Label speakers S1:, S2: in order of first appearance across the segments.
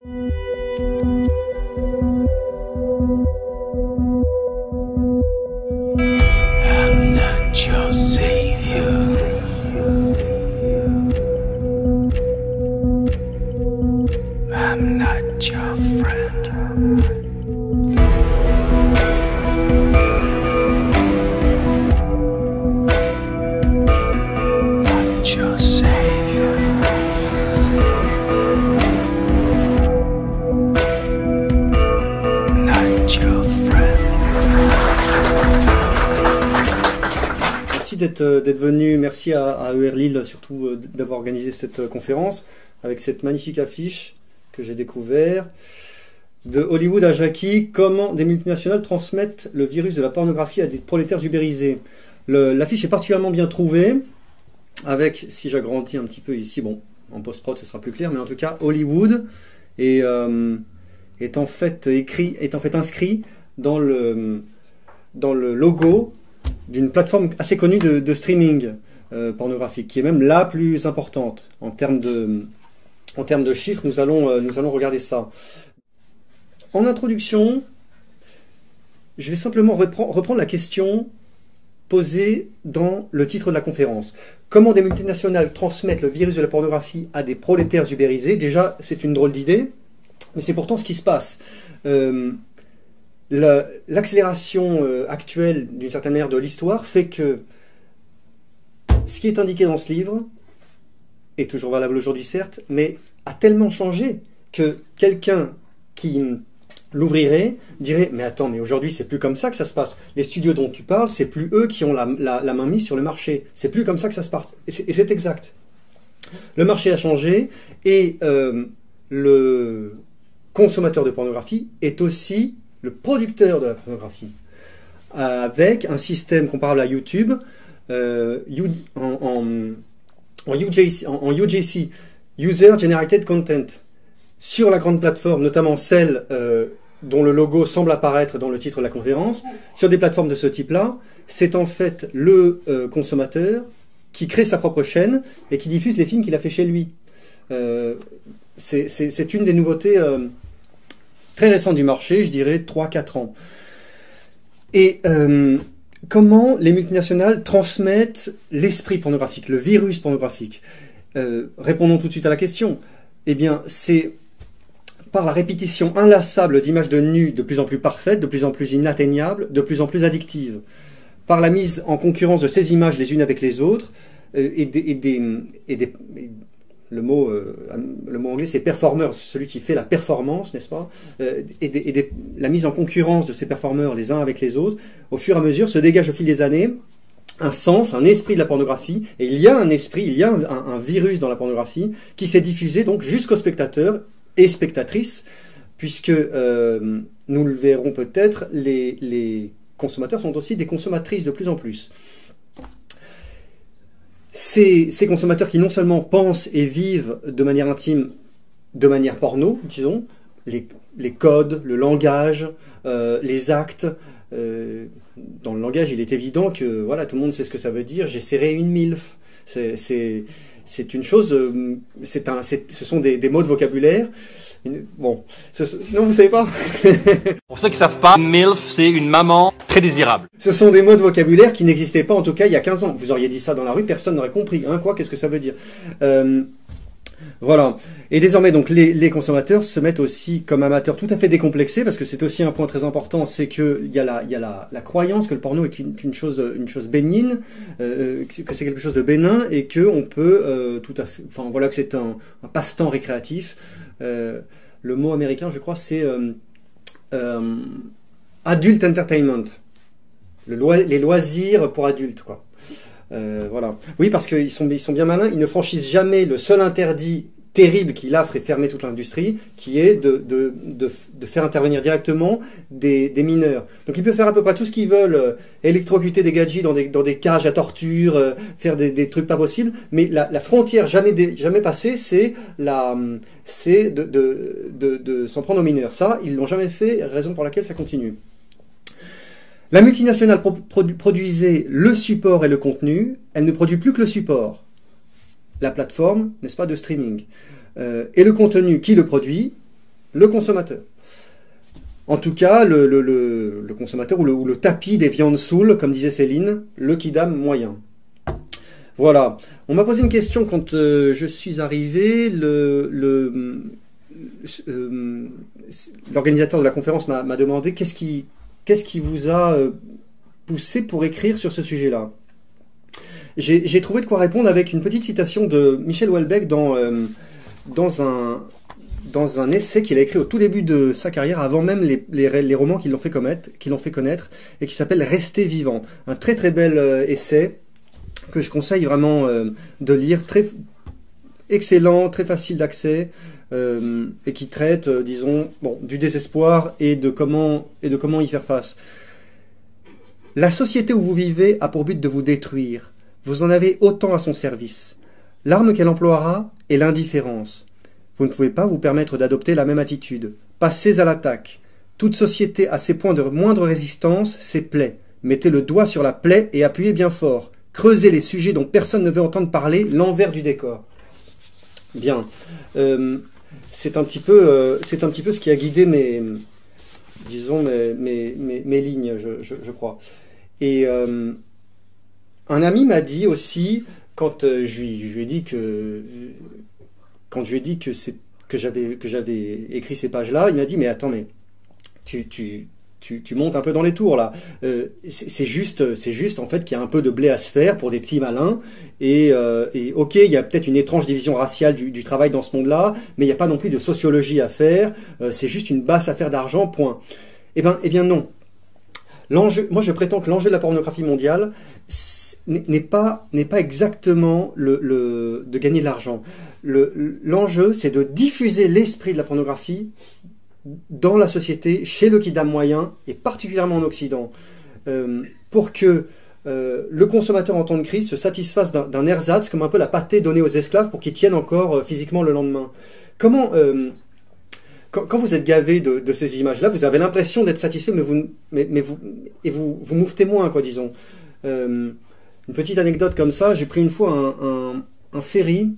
S1: I'm not your savior. I'm not your friend. Not your savior. Not your friend.
S2: Merci d'être venu, merci à ER Lille surtout d'avoir organisé cette conférence avec cette magnifique affiche que j'ai découvert de Hollywood à Jackie, comment des multinationales transmettent le virus de la pornographie à des prolétaires ubérisés. L'affiche est particulièrement bien trouvée avec, si j'agrandis un petit peu ici, bon, en post-prod ce sera plus clair, mais en tout cas Hollywood est en fait inscrit dans le logo d'une plateforme assez connue de streaming pornographique, qui est même la plus importante en termes de chiffres. Nous allons regarder ça. En introduction, je vais simplement reprendre la question posée dans le titre de la conférence. Comment des multinationales transmettent le virus de la pornographie à des prolétaires ubérisés? Déjà, c'est une drôle d'idée, mais c'est pourtant ce qui se passe. L'accélération actuelle, d'une certaine manière, de l'histoire fait que ce qui est indiqué dans ce livre est toujours valable aujourd'hui, certes, mais a tellement changé que quelqu'un qui l'ouvrirait dirait « Mais attends, mais aujourd'hui, c'est plus comme ça que ça se passe. Les studios dont tu parles, c'est plus eux qui ont la main mise sur le marché. C'est plus comme ça que ça se passe. » Et c'est exact. Le marché a changé et le consommateur de pornographie est aussi le producteur de la pornographie, avec un système comparable à YouTube, en UGC, User Generated Content, sur la grande plateforme, notamment celle dont le logo semble apparaître dans le titre de la conférence, sur des plateformes de ce type-là, c'est en fait le consommateur qui crée sa propre chaîne et qui diffuse les films qu'il a fait chez lui. C'est une des nouveautés très récentes du marché, je dirais 3-4 ans. Et comment les multinationales transmettent l'esprit pornographique, le virus pornographique? Répondons tout de suite à la question. Eh bien, c'est par la répétition inlassable d'images de nus de plus en plus parfaites, de plus en plus inatteignables, de plus en plus addictives. Par la mise en concurrence de ces images les unes avec les autres, le mot anglais c'est performer, celui qui fait la performance, n'est-ce pas, la mise en concurrence de ces performeurs les uns avec les autres, au fur et à mesure se dégage au fil des années un sens, un esprit de la pornographie, et il y a un esprit, il y a un virus dans la pornographie qui s'est diffusé donc jusqu'aux spectateurs et spectatrices, puisque nous le verrons peut-être, les consommateurs sont aussi des consommatrices de plus en plus. Ces consommateurs qui non seulement pensent et vivent de manière intime, de manière porno, disons, les codes, le langage, les actes. Dans le langage, il est évident que voilà, tout le monde sait ce que ça veut dire. J'ai serré une MILF. C'est une chose. Ce sont des mots de vocabulaire. Bon, non, vous savez pas.
S3: Pour ceux qui savent pas, MILF, c'est une maman très désirable.
S2: Ce sont des mots de vocabulaire qui n'existaient pas, en tout cas, il y a 15 ans. Vous auriez dit ça dans la rue, personne n'aurait compris. Hein, quoi, qu'est-ce que ça veut dire? Voilà. Et désormais, donc, les consommateurs se mettent aussi comme amateurs tout à fait décomplexés, parce que c'est aussi un point très important, c'est qu'il y a la croyance que le porno est une chose bénigne, que c'est quelque chose de bénin, et que on peut tout à fait, enfin voilà, que c'est un passe-temps récréatif. Le mot américain, je crois, c'est adult entertainment, les loisirs pour adultes, quoi. Voilà. Oui, parce qu'ils sont bien malins, ils ne franchissent jamais le seul interdit terrible qui là ferait fermer toute l'industrie, qui est de faire intervenir directement des mineurs. Donc ils peuvent faire à peu près tout ce qu'ils veulent, électrocuter des gadgets dans des cages à torture, faire des trucs pas possibles, mais la frontière jamais passée, c'est de s'en prendre aux mineurs. Ça, ils l'ont jamais fait, raison pour laquelle ça continue. La multinationale produisait le support et le contenu, elle ne produit plus que le support. La plateforme, n'est-ce pas, de streaming. Et le contenu, qui le produit? le consommateur. En tout cas, le consommateur ou le tapis des viandes saoules, comme disait Céline, le kidam moyen. Voilà. On m'a posé une question quand je suis arrivé. L'organisateur de la conférence m'a demandé qu'est-ce qui vous a poussé pour écrire sur ce sujet-là. J'ai trouvé de quoi répondre avec une petite citation de Michel Houellebecq dans un essai qu'il a écrit au tout début de sa carrière, avant même les romans qui l'ont fait connaître, et qui s'appelle Rester vivant. Un très très bel essai que je conseille vraiment de lire, très excellent, très facile d'accès, et qui traite, disons, du désespoir et de comment y faire face. La société où vous vivez a pour but de vous détruire. Vous en avez autant à son service. L'arme qu'elle emploiera est l'indifférence. Vous ne pouvez pas vous permettre d'adopter la même attitude. Passez à l'attaque. Toute société a ses points de moindre résistance, ses plaies. Mettez le doigt sur la plaie et appuyez bien fort. Creusez les sujets dont personne ne veut entendre parler, l'envers du décor. Bien. C'est un petit peu ce qui a guidé mes lignes, je crois. Et un ami m'a dit aussi, quand je lui ai dit que j'avais écrit ces pages-là, il m'a dit, mais attends, mais tu montes un peu dans les tours là. C'est juste en fait qu'il y a un peu de blé à se faire pour des petits malins. Et ok, il y a peut-être une étrange division raciale du travail dans ce monde-là, mais il n'y a pas non plus de sociologie à faire. C'est juste une basse affaire d'argent, point. Eh bien non. Moi je prétends que l'enjeu de la pornographie mondiale n'est pas exactement de gagner de l'argent. L'enjeu, c'est de diffuser l'esprit de la pornographie dans la société, chez le kidam moyen, et particulièrement en Occident, pour que le consommateur en temps de crise se satisfasse d'un ersatz, comme un peu la pâtée donnée aux esclaves pour qu'ils tiennent encore physiquement le lendemain. Comment, quand vous êtes gavé de ces images-là, vous avez l'impression d'être satisfait, mais vous mouvetez moins, quoi, disons. Une petite anecdote comme ça, j'ai pris une fois un ferry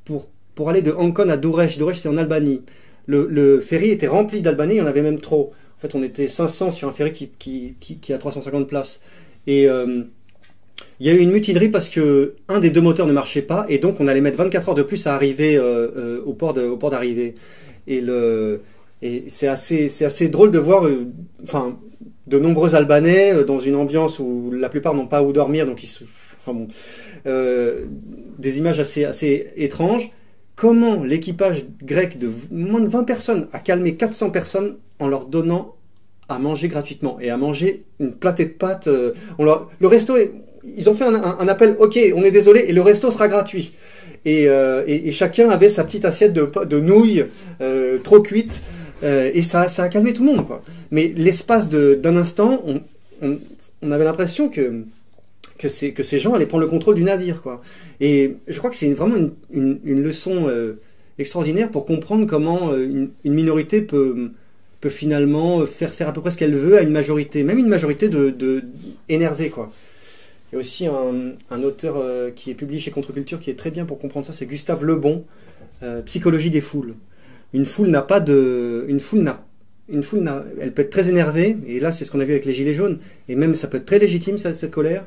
S2: pour aller de Hong Kong à Durrës. Durrës, c'est en Albanie. Le ferry était rempli d'Albanais, il y en avait même trop. En fait, on était 500 sur un ferry qui a 350 places. Et il y a eu une mutinerie parce que un des deux moteurs ne marchait pas, et donc on allait mettre 24 heures de plus à arriver au port d'arrivée. Et c'est assez drôle de voir de nombreux Albanais dans une ambiance où la plupart n'ont pas où dormir, donc des images assez étranges. Comment l'équipage grec de moins de 20 personnes a calmé 400 personnes en leur donnant à manger gratuitement et à manger une platée de pâtes. Le resto, ils ont fait un appel, ok, on est désolé, et le resto sera gratuit. Et chacun avait sa petite assiette de nouilles trop cuites, et ça a calmé tout le monde, quoi. Mais l'espace d'un instant, on avait l'impression que ces gens allaient prendre le contrôle du navire, quoi. Et je crois que c'est vraiment une leçon extraordinaire pour comprendre comment une minorité peut finalement faire à peu près ce qu'elle veut à une majorité, même une majorité énervée, quoi. Il y a aussi un auteur qui est publié chez Contre-Culture qui est très bien pour comprendre ça, c'est Gustave Le Bon, Psychologie des foules. Une foule, elle peut être très énervée, et là c'est ce qu'on a vu avec les Gilets jaunes, et même ça peut être très légitime cette colère,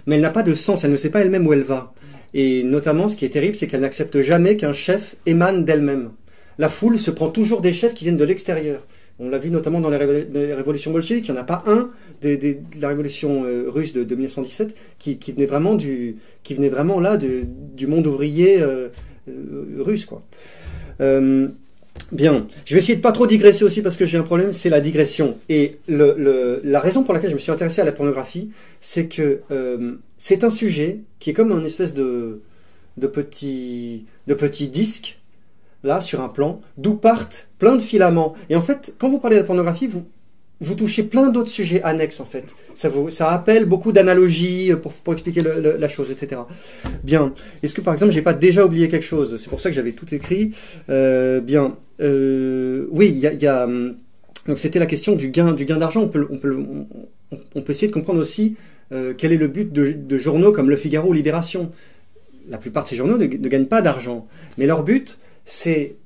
S2: mais elle n'a pas de sens, elle ne sait pas elle-même où elle va. Et notamment, ce qui est terrible, c'est qu'elle n'accepte jamais qu'un chef émane d'elle-même. La foule se prend toujours des chefs qui viennent de l'extérieur. On l'a vu notamment dans les révolutions bolcheviques, il n'y en a pas un de la révolution russe de 1917 qui venait vraiment du monde ouvrier russe, quoi. Bien, je vais essayer de pas trop digresser aussi parce que j'ai un problème, c'est la digression. Et la raison pour laquelle je me suis intéressé à la pornographie, c'est que c'est un sujet qui est comme une espèce de petit disque, là, sur un plan, d'où partent plein de filaments. Et en fait, quand vous parlez de la pornographie, vous touchez plein d'autres sujets annexes, en fait. Ça appelle beaucoup d'analogies pour expliquer la chose, etc. Bien. Est-ce que, par exemple, j'ai pas déjà oublié quelque chose? C'est pour ça que j'avais tout écrit. Bien. Oui, il y a donc c'était la question du gain d'argent. On peut essayer de comprendre aussi quel est le but de journaux comme Le Figaro ou Libération. La plupart de ces journaux ne gagnent pas d'argent. Mais leur but, c'est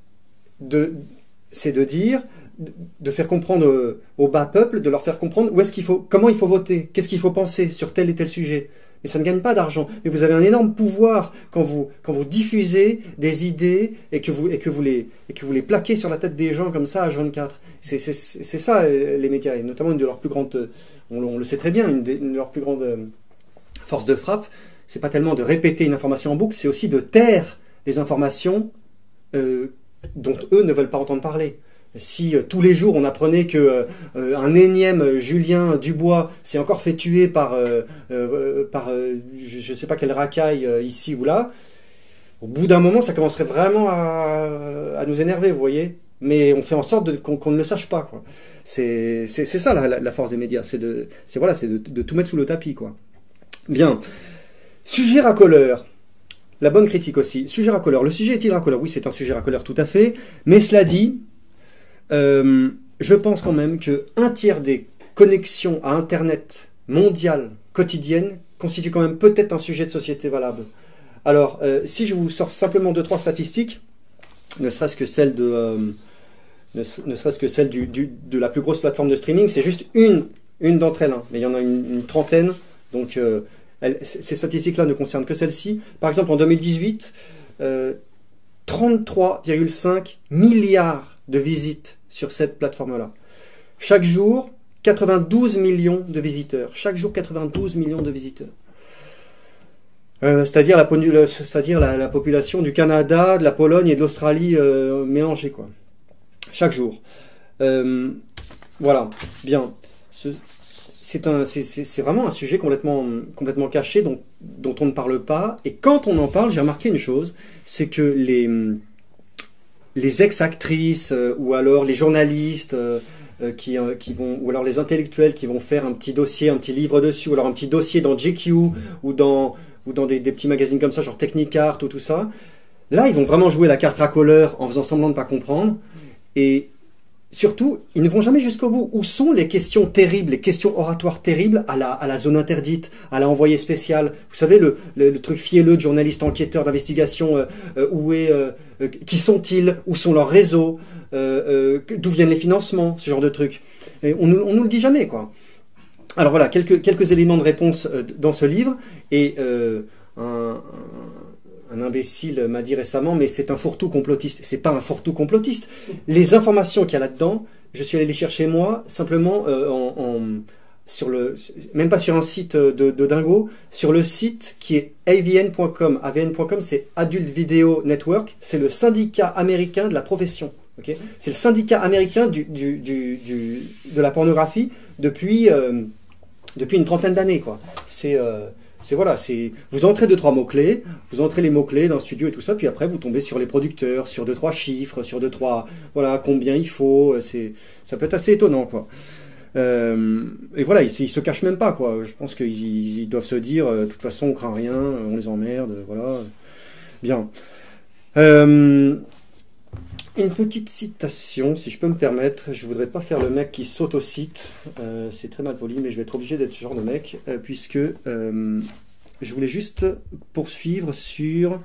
S2: c'est de dire, de faire comprendre au bas peuple, de leur faire comprendre où est-ce qu'il faut, comment il faut voter, qu'est-ce qu'il faut penser sur tel et tel sujet. Mais ça ne gagne pas d'argent. Mais vous avez un énorme pouvoir quand vous diffusez des idées et que vous les plaquez sur la tête des gens comme ça, H24. C'est ça, les médias, et notamment une de leurs plus grandes, on le sait très bien, une de leurs plus grandes forces de frappe, c'est pas tellement de répéter une information en boucle, c'est aussi de taire les informations dont eux ne veulent pas entendre parler. Si tous les jours on apprenait que un énième Julien Dubois s'est encore fait tuer par je sais pas quelle racaille ici ou là, au bout d'un moment ça commencerait vraiment à nous énerver, vous voyez. Mais on fait en sorte qu'on ne le sache pas, quoi. C'est ça la force des médias, c'est de tout mettre sous le tapis, quoi. Bien. Sujet racoleur. La bonne critique aussi. Sujet racoleur. Le sujet est-il racoleur? Oui, c'est un sujet racoleur tout à fait. Mais cela dit, je pense quand même que un tiers des connexions à Internet mondiales, quotidiennes, constitue quand même peut-être un sujet de société valable. Alors, si je vous sors simplement 2-3 statistiques, ne serait-ce que celle de la plus grosse plateforme de streaming, c'est juste une d'entre elles, hein. Mais il y en a une trentaine, donc ces statistiques-là ne concernent que celle-ci. Par exemple, en 2018, 33,5 milliards de visites sur cette plateforme-là. Chaque jour, 92 millions de visiteurs. Chaque jour, 92 millions de visiteurs. C'est-à-dire la population du Canada, de la Pologne et de l'Australie mélangée, quoi. Chaque jour. Voilà. Bien. C'est vraiment un sujet complètement caché dont on ne parle pas. Et quand on en parle, j'ai remarqué une chose, c'est que les ex-actrices ou alors les journalistes qui vont, ou alors les intellectuels qui vont faire un petit dossier, un petit livre dessus, ou alors un petit dossier dans GQ ou dans des petits magazines comme ça, genre Technicart ou tout ça, là, ils vont vraiment jouer la carte racoleur en faisant semblant de ne pas comprendre. Et surtout, ils ne vont jamais jusqu'au bout. Où sont les questions terribles, les questions oratoires terribles à la zone interdite, à la envoyée spéciale? Vous savez, le truc fielleux de journalistes enquêteurs d'investigation, qui sont-ils? Où sont leurs réseaux? D'où viennent les financements? Ce genre de trucs. Et on nous le dit jamais, quoi. Alors voilà, quelques éléments de réponse dans ce livre. Et un imbécile m'a dit récemment, mais c'est un fourre-tout complotiste. C'est pas un fourre-tout complotiste. Les informations qu'il y a là-dedans, je suis allé les chercher moi, simplement même pas sur un site de dingo, sur le site qui est avn.com. avn.com, c'est Adult Video Network. C'est le syndicat américain de la profession. Okay, c'est le syndicat américain de la pornographie depuis une trentaine d'années, quoi. Vous entrez 2-3 mots-clés, vous entrez les mots-clés d'un studio et tout ça, puis après vous tombez sur les producteurs, sur 2-3 chiffres, sur 2-3, voilà, combien il faut, ça peut être assez étonnant, quoi. Et voilà, ils se cachent même pas, quoi. Je pense qu'ils doivent se dire, de toute façon on craint rien, on les emmerde, voilà. Bien. Une petite citation, si je peux me permettre. Je voudrais pas faire le mec qui saute au site. C'est très mal poli, mais je vais être obligé d'être ce genre de mec, puisque je voulais juste poursuivre sur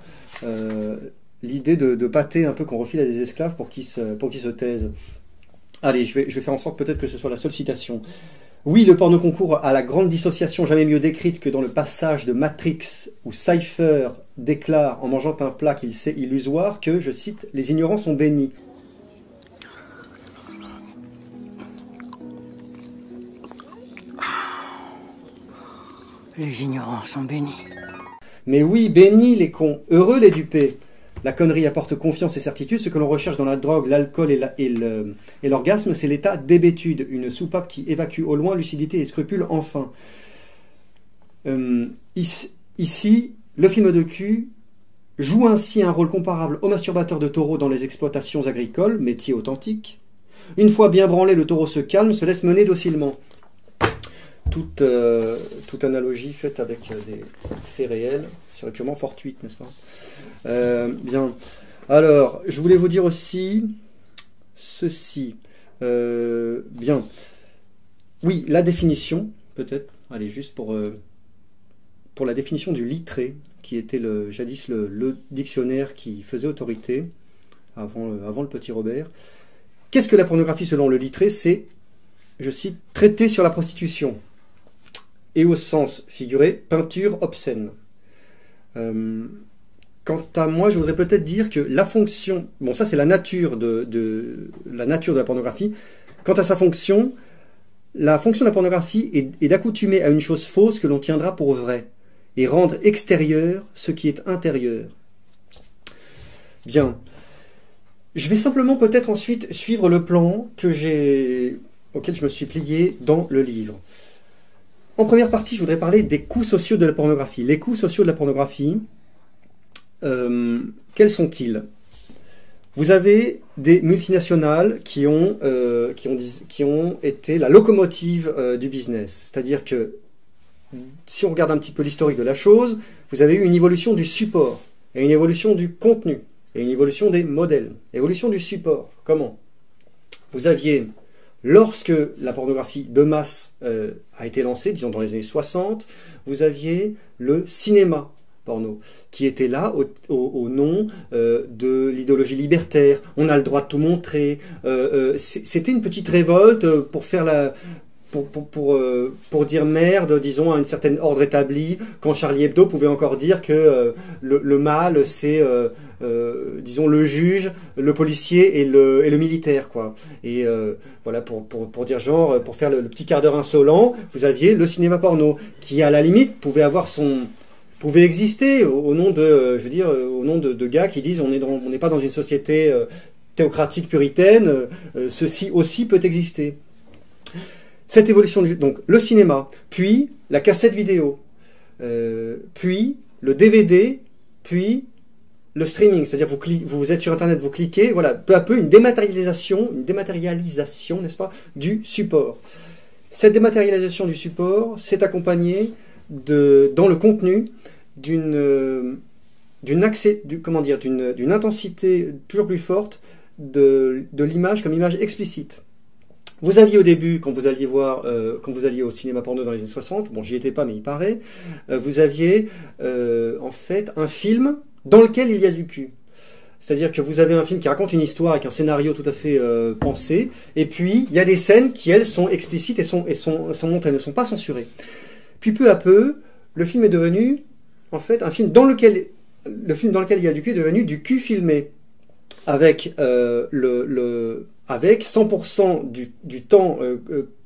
S2: l'idée de pâter un peu qu'on refile à des esclaves pour qu'ils se taisent. Allez, je vais faire en sorte peut-être que ce soit la seule citation. Oui, le porno concourt à la grande dissociation jamais mieux décrite que dans le passage de Matrix où Cypher déclare en mangeant un plat qu'il sait illusoire que, je cite, « les ignorants sont bénis ».
S4: Les ignorants sont bénis.
S2: Mais oui, bénis les cons, heureux les dupés. La connerie apporte confiance et certitude. Ce que l'on recherche dans la drogue, l'alcool et l'orgasme, c'est l'état d'hébétude, une soupape qui évacue au loin lucidité et scrupule enfin. Ici, le film de cul joue ainsi un rôle comparable au masturbateur de taureau dans les exploitations agricoles, métier authentique. Une fois bien branlé, le taureau se calme, se laisse mener docilement. Toute analogie faite avec des faits réels serait purement fortuite, n'est-ce pas? Bien. Alors, je voulais vous dire aussi ceci. Bien. Oui, la définition, peut-être. Allez, juste pour la définition du littré, qui était jadis le dictionnaire qui faisait autorité, avant le petit Robert. Qu'est-ce que la pornographie selon le Littré? C'est, je cite, traiter sur la prostitution. Et au sens figuré, peinture obscène. Quant à moi, je voudrais peut-être dire que la fonction... Bon, ça c'est la nature de la pornographie. Quant à sa fonction, la fonction de la pornographie est d'accoutumer à une chose fausse que l'on tiendra pour vraie, et rendre extérieur ce qui est intérieur. Bien. Je vais simplement peut-être ensuite suivre le plan auquel je me suis plié dans le livre. En première partie, je voudrais parler des coûts sociaux de la pornographie. Les coûts sociaux de la pornographie, quels sont-ils? Vous avez des multinationales qui ont été la locomotive du business. C'est-à-dire que, si on regarde un petit peu l'historique de la chose, vous avez eu une évolution du support, et une évolution du contenu, et une évolution des modèles. Évolution du support, comment? Vous aviez, lorsque la pornographie de masse a été lancée, disons dans les années 60, vous aviez le cinéma porno, qui était là au nom de l'idéologie libertaire. On a le droit de tout montrer. C'était une petite révolte pour faire pour dire merde, disons, à une certaine ordre établi, quand Charlie Hebdo pouvait encore dire que le mal, c'est, disons, le juge, le policier et le militaire, quoi. Et voilà, pour dire genre, pour faire le petit quart d'heure insolent, vous aviez le cinéma porno, qui à la limite pouvait exister au nom de, je veux dire, au nom de gars qui disent on n'est pas dans une société théocratique puritaine, ceci aussi peut exister. Cette évolution, donc le cinéma, puis la cassette vidéo, puis le DVD, puis le streaming, c'est-à-dire vous êtes sur Internet, vous cliquez, voilà, peu à peu une dématérialisation, n'est-ce pas, du support. Cette dématérialisation du support s'est accompagnée dans le contenu d'une intensité toujours plus forte de l'image comme image explicite. Vous aviez au début, quand vous alliez au cinéma porno dans les années 60, bon j'y étais pas mais il paraît, vous aviez en fait un film dans lequel il y a du cul. C'est-à-dire que vous avez un film qui raconte une histoire avec un scénario tout à fait pensé, et puis il y a des scènes qui elles sont explicites et sont montrées, ne sont pas censurées. Puis peu à peu, le film est devenu en fait un film dans lequel il y a du cul est devenu du cul filmé, avec avec 100% du temps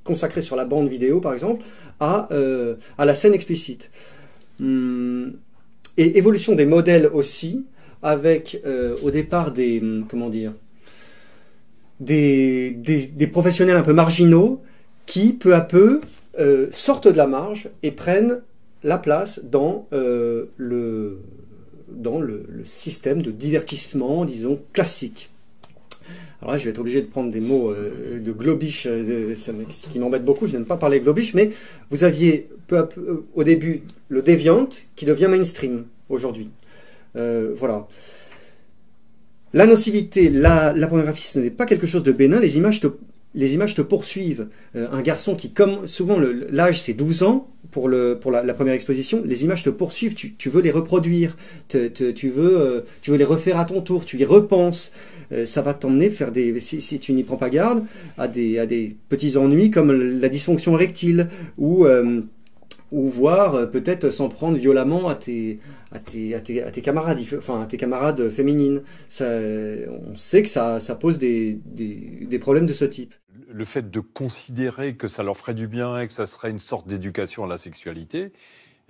S2: consacré sur la bande vidéo, par exemple, à la scène explicite. Et évolution des modèles aussi, avec au départ des professionnels un peu marginaux qui, peu à peu, sortent de la marge et prennent la place dans le système de divertissement, disons, classique. Alors là, je vais être obligé de prendre des mots de globish, ce qui m'embête beaucoup, je n'aime pas parler globish, mais vous aviez peu à peu, au début, le Deviant qui devient mainstream aujourd'hui. Voilà. La nocivité, la pornographie, ce n'est pas quelque chose de bénin, les images te poursuivent. Un garçon qui, comme souvent l'âge c'est 12 ans pour la première exposition, les images te poursuivent, tu veux les reproduire, tu veux les refaire à ton tour, tu y repenses. Ça va t'emmener faire si tu n'y prends pas garde, à des petits ennuis comme la dysfonction érectile ou voire peut-être s'en prendre violemment à tes camarades, enfin à tes camarades féminines. On sait que ça pose des problèmes de ce type.
S4: Le fait de considérer que ça leur ferait du bien et que ça serait une sorte d'éducation à la sexualité,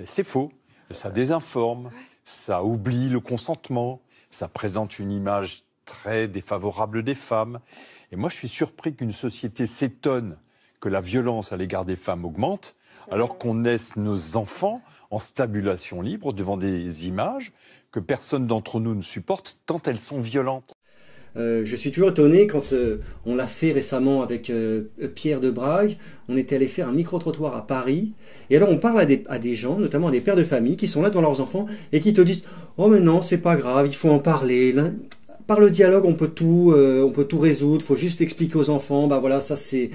S4: c'est faux. Ça désinforme, ça oublie le consentement, ça présente une image très défavorable des femmes. Et moi, je suis surpris qu'une société s'étonne que la violence à l'égard des femmes augmente, alors qu'on laisse nos enfants en stabulation libre devant des images que personne d'entre nous ne supporte tant elles sont violentes.
S2: Je suis toujours étonné quand on l'a fait récemment avec Pierre de Brague. On était allé faire un micro-trottoir à Paris. Et alors on parle à des gens, notamment à des pères de famille, qui sont là devant leurs enfants et qui te disent « Oh mais non, c'est pas grave, il faut en parler. » par le dialogue, on peut tout résoudre. Faut juste expliquer aux enfants, bah voilà, ça c'est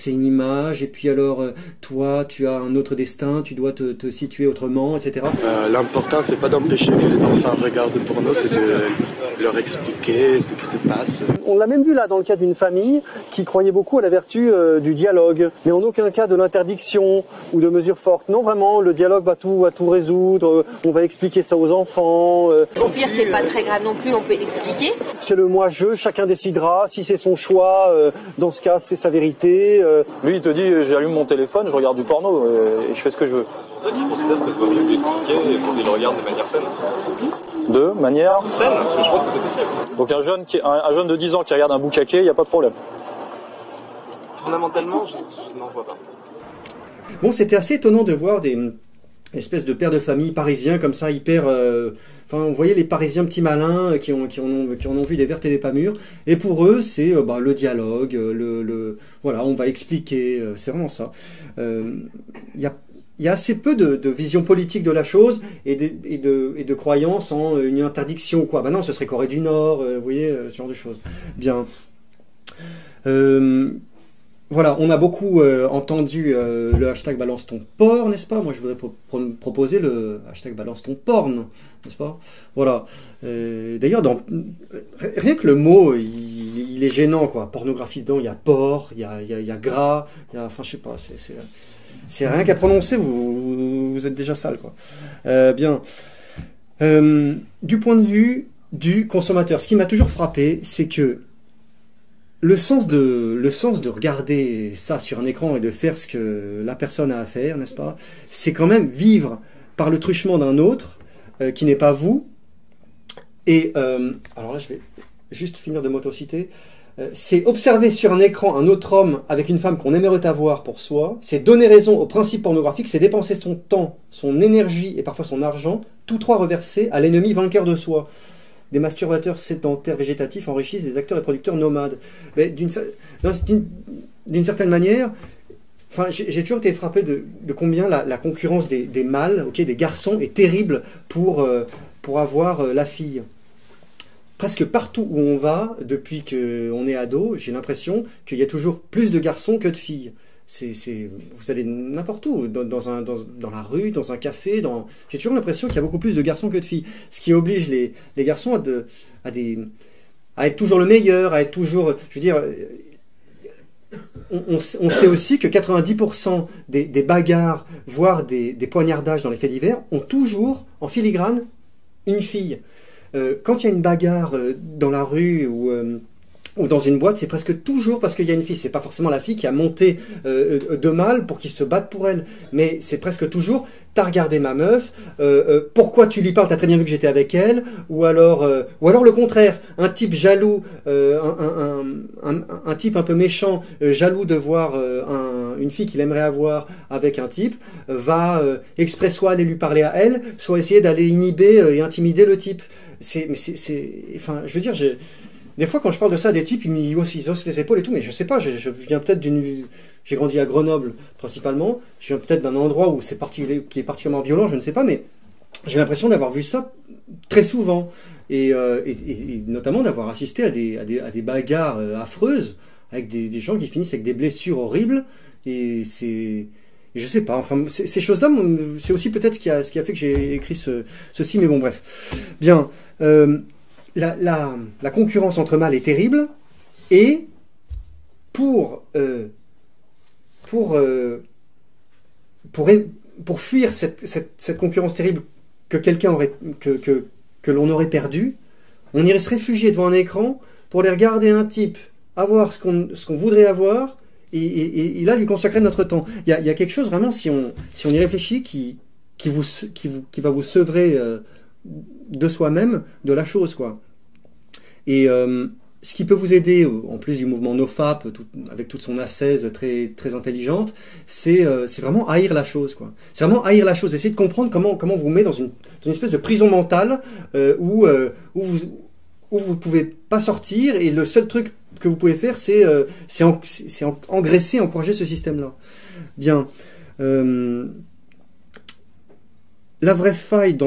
S2: une image. Et puis alors, toi, tu as un autre destin, tu dois te situer autrement, etc.
S5: L'important, c'est pas d'empêcher que les enfants regardent le porno, c'est de leur expliquer ce qui se passe.
S2: On l'a même vu là dans le cas d'une famille qui croyait beaucoup à la vertu du dialogue, mais en aucun cas de l'interdiction ou de mesures fortes. Non, vraiment, le dialogue va tout résoudre. On va expliquer ça aux enfants.
S6: Au pire, c'est pas très grave non plus, on peut expliquer.
S2: C'est le moi-je, chacun décidera. Si c'est son choix, dans ce cas, c'est sa vérité.
S7: Lui, il te dit, j'allume mon téléphone, je regarde du porno et je fais ce que je veux.
S8: C'est ça que tu considères que tu dois mieux lui expliquer et pour qu'il le regarde de manière saine.
S7: De manière
S8: saine, parce que je pense que c'est possible.
S7: Donc un jeune de 10 ans qui regarde un boucaquet, il n'y a pas de problème.
S8: Fondamentalement, je n'en vois pas.
S2: Bon, c'était assez étonnant de voir des espèces de pères de famille parisiens comme ça, hyper... Enfin, on voyait les Parisiens petits malins qui en ont vu des vertes et des pas mûres. Et pour eux, c'est le dialogue, voilà, on va expliquer, c'est vraiment ça. Il y a assez peu de vision politique de la chose et de croyance en une interdiction, quoi. Ben non, ce serait Corée du Nord, vous voyez, ce genre de choses. Bien. Voilà, on a beaucoup entendu le hashtag balance ton porc, n'est-ce pas? Moi, je voudrais proposer le hashtag balance ton porn, n'est-ce pas? Voilà. D'ailleurs, rien que le mot, il est gênant, quoi. Pornographie dedans, il y a porc, il y a gras, enfin, je sais pas, c'est rien qu'à prononcer, vous êtes déjà sale, quoi. Bien. Du point de vue du consommateur, ce qui m'a toujours frappé, c'est que le sens de regarder ça sur un écran et de faire ce que la personne a à faire, n'est-ce pas? C'est quand même vivre par le truchement d'un autre qui n'est pas vous. Et alors là, je vais juste finir de m'autociter. C'est observer sur un écran un autre homme avec une femme qu'on aimerait avoir pour soi. C'est donner raison au principe pornographique. C'est dépenser son temps, son énergie et parfois son argent, tous trois reversés à l'ennemi vainqueur de soi. Des masturbateurs sédentaires végétatifs enrichissent des acteurs et producteurs nomades. Mais d'une certaine manière, enfin, j'ai toujours été frappé de combien la concurrence des mâles, des garçons, est terrible pour avoir la fille. Presque partout où on va, depuis qu'on est ado, j'ai l'impression qu'il y a toujours plus de garçons que de filles. Vous allez n'importe où, dans la rue, dans un café, j'ai toujours l'impression qu'il y a beaucoup plus de garçons que de filles. Ce qui oblige les garçons à être toujours le meilleur, à être toujours... Je veux dire, on sait aussi que 90% des bagarres, voire des poignardages dans les faits divers, ont toujours, en filigrane, une fille. Quand il y a une bagarre dans la rue ou dans une boîte, c'est presque toujours parce qu'il y a une fille. C'est pas forcément la fille qui a monté de mal pour qu'ils se battent pour elle, mais c'est presque toujours t'as regardé ma meuf, pourquoi tu lui parles, t'as très bien vu que j'étais avec elle, ou alors le contraire, un type jaloux, un type un peu méchant, jaloux de voir une fille qu'il aimerait avoir avec un type, va exprès soit aller lui parler à elle, soit essayer d'aller inhiber et intimider le type. Enfin, je veux dire, des fois, quand je parle de ça à des types, ils haussent les épaules et tout, mais je sais pas, je viens peut-être j'ai grandi à Grenoble, principalement, je viens peut-être d'un endroit où qui est particulièrement violent, je ne sais pas, mais j'ai l'impression d'avoir vu ça très souvent, et notamment d'avoir assisté à des bagarres affreuses, avec des gens qui finissent avec des blessures horribles, et je sais pas, enfin, ces choses-là, c'est aussi peut-être ce qui a fait que j'ai écrit ceci, mais bon, bref. Bien, la concurrence entre mâles est terrible, et pour fuir cette concurrence terrible que l'on aurait perdue, on irait se réfugier devant un écran pour aller regarder un type avoir ce qu'on voudrait avoir, et là lui consacrer notre temps. Il y a quelque chose vraiment, si on y réfléchit, qui va vous sevrer de soi-même, de la chose, quoi. Et ce qui peut vous aider, en plus du mouvement NoFap, avec toute son ascèse très, très intelligente, c'est vraiment haïr la chose, quoi. C'est vraiment haïr la chose, essayer de comprendre comment vous met dans une espèce de prison mentale où vous pouvez pas sortir, et le seul truc que vous pouvez faire, c'est engraisser, encourager ce système-là. Bien. La vraie faille